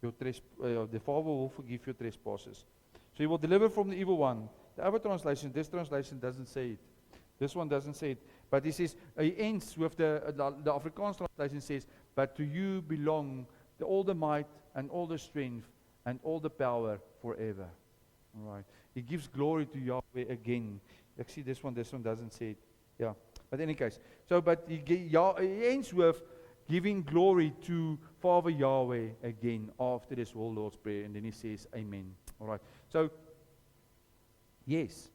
your the Father will forgive your trespasses. So He will deliver from the evil one. The other translation, this translation doesn't say it. This one doesn't say it. But he says, he ends with the Afrikaans translation says, but to you belong all the might and all the strength and all the power forever. All right. He gives glory to Yahweh again. Actually, this one doesn't say it. Yeah. But in any case. So, but he ends with giving glory to Father Yahweh again after this whole Lord's Prayer. And then he says, Amen. All right. So, yes,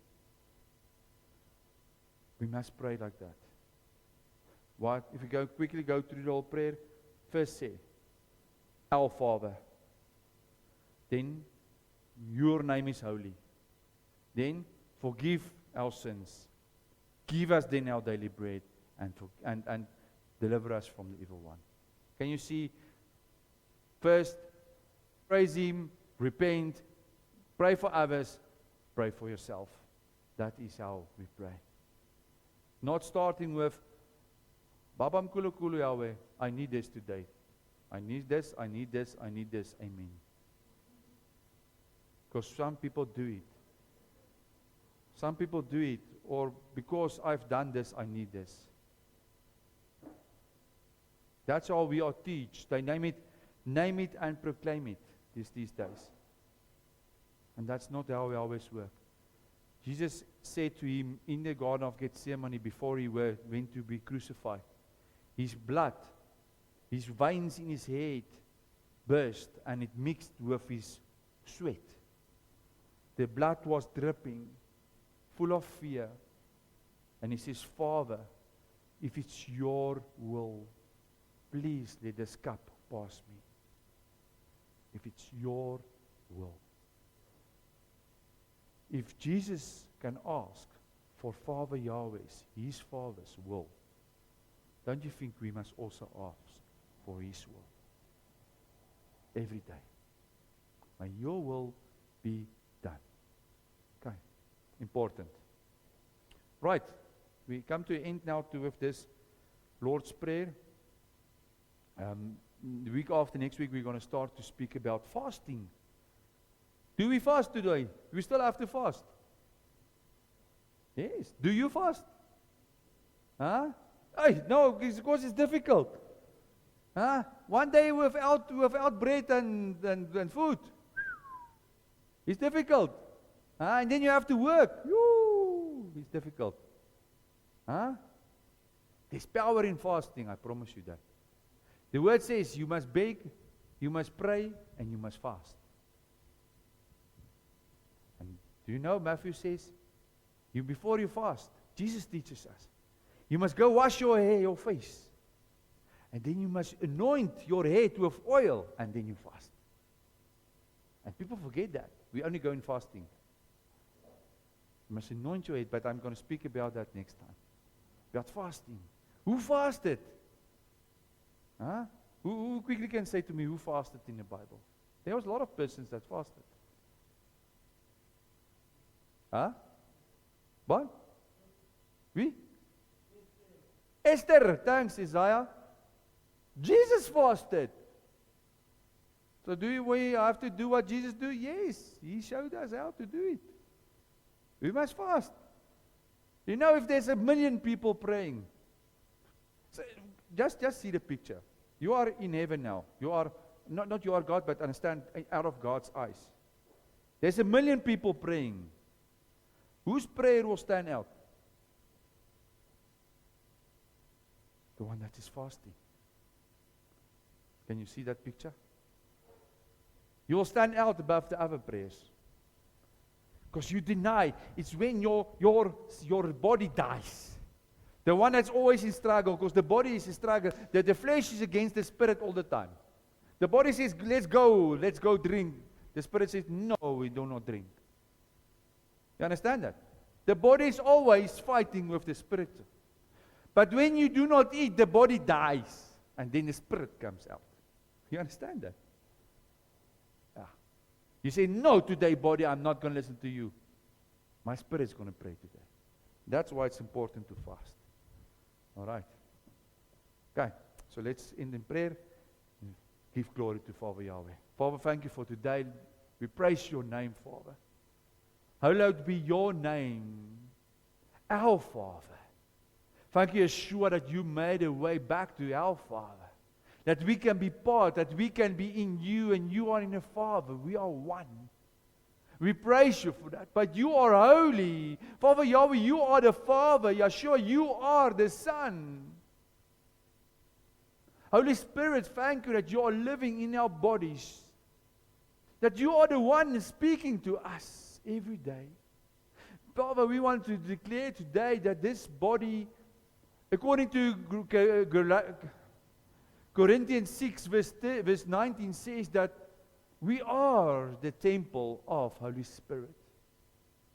we must pray like that. What? If we quickly go through the whole prayer, first say, Our Father. Then, your name is holy. Then, forgive our sins. Give us then our daily bread and deliver us from the evil one. Can you see? First, praise Him, repent, pray for others, pray for yourself. That is how we pray. Not starting with, Baba Mkulu Kulu Yahweh, I need this today. I need this, I need this, I need this. Amen. Because some people do it. Some people do it, or because I've done this, I need this. That's how we are taught. They name it and proclaim it these days. And that's not how we always work. Jesus said to him in the Garden of Gethsemane before he went to be crucified, his blood, his veins in his head burst and it mixed with his sweat. The blood was dripping, full of fear. And he says, Father, if it's your will, please let this cup pass me. If it's your will. If Jesus can ask for Father Yahweh's, his Father's will, don't you think we must also ask for his will? Every day. May your will be done. Okay. Important. Right. We come to an end now with this Lord's Prayer. The week after, next week, we're going to start to speak about fasting. Do we fast today? We still have to fast. Yes. Do you fast? Huh? Hey, no, because it's difficult. Huh? One day without bread and food. It's difficult. Huh? And then you have to work. Woo! It's difficult. Huh? There's power in fasting, I promise you that. The word says you must beg, you must pray, and you must fast. And do you know, Matthew says, before you fast, Jesus teaches us, you must go wash your face. And then you must anoint your head with oil, and then you fast. And people forget that. We only go in fasting. You must anoint your head, but I'm going to speak about that next time. About fasting. Who fasted? Huh? Who quickly can say to me who fasted in the Bible? There was a lot of persons that fasted. Huh? What? We? Esther. Thanks, Isaiah. Jesus fasted. So do we have to do what Jesus did? Yes. He showed us how to do it. We must fast. You know, if there's 1 million people praying, so just see the picture. You are in heaven now. You are, not you are God, but understand, out of God's eyes. There's 1 million people praying. Whose prayer will stand out? The one that is fasting. Can you see that picture? You will stand out above the other prayers. Because you deny. It's when your body dies. The one that's always in struggle, because the body is in struggle. The flesh is against the spirit all the time. The body says, let's go drink. The spirit says, no, we do not drink. You understand that? The body is always fighting with the spirit. But when you do not eat, the body dies. And then the spirit comes out. You understand that? Yeah. You say, no, today, body, I'm not going to listen to you. My spirit is going to pray today. That's why it's important to fast. All right. Okay, so let's end in prayer. Give glory to Father Yahweh. Father, thank you for today. We praise your name, Father. Hallowed be your name, our Father. Thank you, Yeshua, that you made a way back to our Father. That we can be part, that we can be in you and you are in the Father. We are one. We praise you for that. But you are holy. Father Yahweh, you are the Father. Yeshua, you are the Son. Holy Spirit, thank you that you are living in our bodies. That you are the one speaking to us every day. Father, we want to declare today that this body, according to Corinthians 6 verse 19 says that we are the temple of Holy Spirit.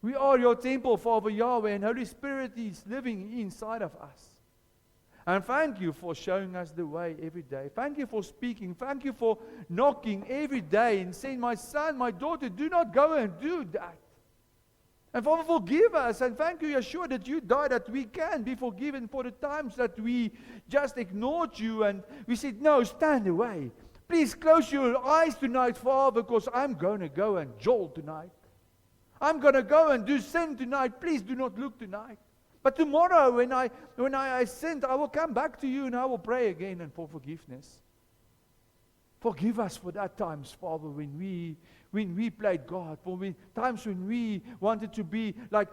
We are your temple, Father Yahweh, and Holy Spirit is living inside of us. And thank you for showing us the way every day. Thank you for speaking. Thank you for knocking every day and saying, my son, my daughter, do not go and do that. And Father, forgive us. And thank you, Yeshua, that you died, that we can be forgiven for the times that we just ignored you and we said, no, stand away. Please close your eyes tonight, Father, because I'm going to go and jolt tonight. I'm going to go and do sin tonight. Please do not look tonight. But tomorrow when I sinned, I will come back to you and I will pray again and for forgiveness. Forgive us for that times, Father, when we played God, for times when we wanted to be like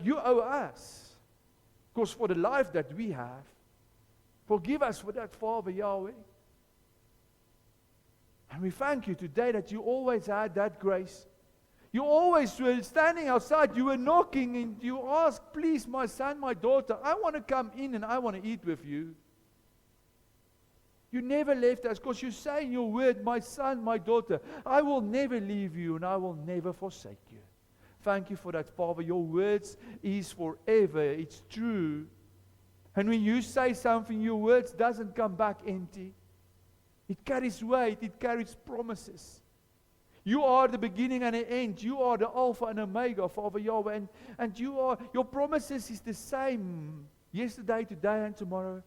you owe us. Because for the life that we have, forgive us for that, Father, Yahweh. And we thank you today that you always had that grace. You always were standing outside, you were knocking, and you asked, please, my son, my daughter, I want to come in and I want to eat with you. You never left us because you say in your word, my son, my daughter, I will never leave you and I will never forsake you. Thank you for that, Father. Your words is forever. It's true. And when you say something, your words doesn't come back empty. It carries weight. It carries promises. You are the beginning and the end. You are the Alpha and Omega, Father Yahweh. And your promises is the same yesterday, today, and tomorrow.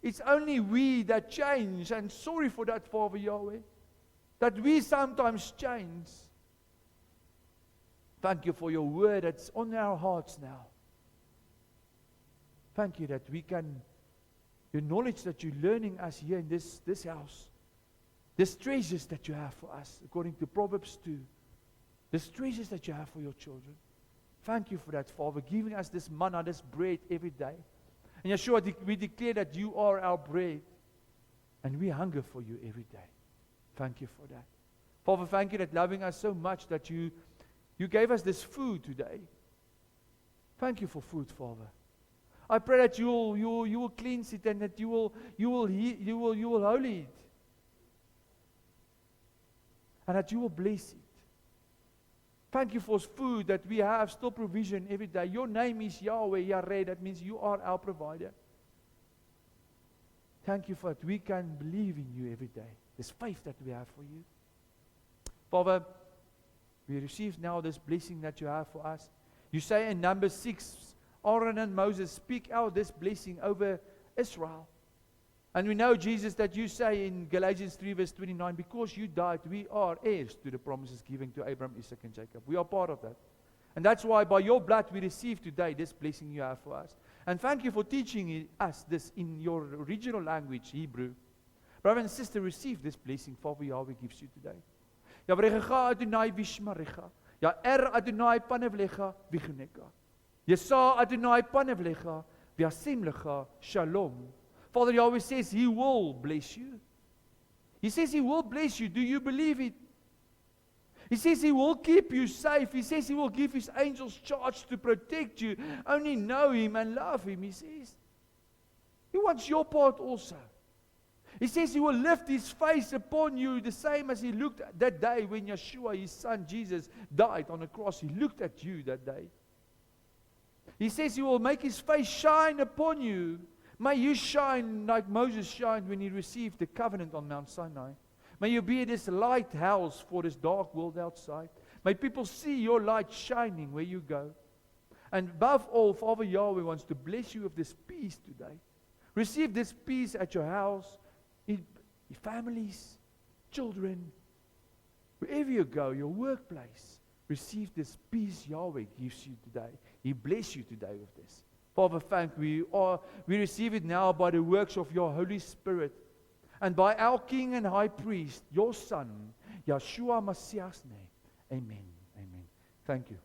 It's only we that change. And sorry for that, Father Yahweh. That we sometimes change. Thank you for your word that's on our hearts now. Thank you that we can, the knowledge that you're learning us here in this house, the treasures that you have for us, according to Proverbs 2, the treasures that you have for your children. Thank you for that, Father, giving us this manna, this bread every day. And Yeshua, we declare that you are our bread, and we hunger for you every day. Thank you for that. Father, thank you that loving us so much that you gave us this food today. Thank you for food, Father. I pray that you will cleanse it and that you will holy it. And that you will bless it. Thank you for food that we have, still provision every day. Your name is Yahweh, Yareh. That means you are our provider. Thank you for that. We can believe in you every day. This faith that we have for you. Father, we receive now this blessing that you have for us. You say in Numbers 6, Aaron and Moses speak out this blessing over Israel. And we know, Jesus, that you say in Galatians 3 verse 29, because you died, we are heirs to the promises given to Abraham, Isaac, and Jacob. We are part of that. And that's why by your blood we receive today this blessing you have for us. And thank you for teaching us this in your original language, Hebrew. Brother and sister, receive this blessing Father Yahweh gives you today. Yavrecha Adonai Vishmarecha. Ya Adonai Panevlecha Vichuneka. Yesa Adonai Panevlecha Vyasimlecha Shalom. Father Yahweh says He will bless you. He says He will bless you. Do you believe it? He says He will keep you safe. He says He will give His angels charge to protect you. Only know Him and love Him, He says. He wants your part also. He says He will lift His face upon you the same as He looked at that day when Yeshua, His Son Jesus, died on the cross. He looked at you that day. He says He will make His face shine upon you. May you shine like Moses shined when he received the covenant on Mount Sinai. May you be this lighthouse for this dark world outside. May people see your light shining where you go. And above all, Father Yahweh wants to bless you with this peace today. Receive this peace at your house, in your families, children, wherever you go, your workplace. Receive this peace Yahweh gives you today. He bless you today with this. Father, thank you. We receive it now by the works of your Holy Spirit and by our King and High Priest, your Son, Yeshua Messiah's name. Amen. Amen. Thank you.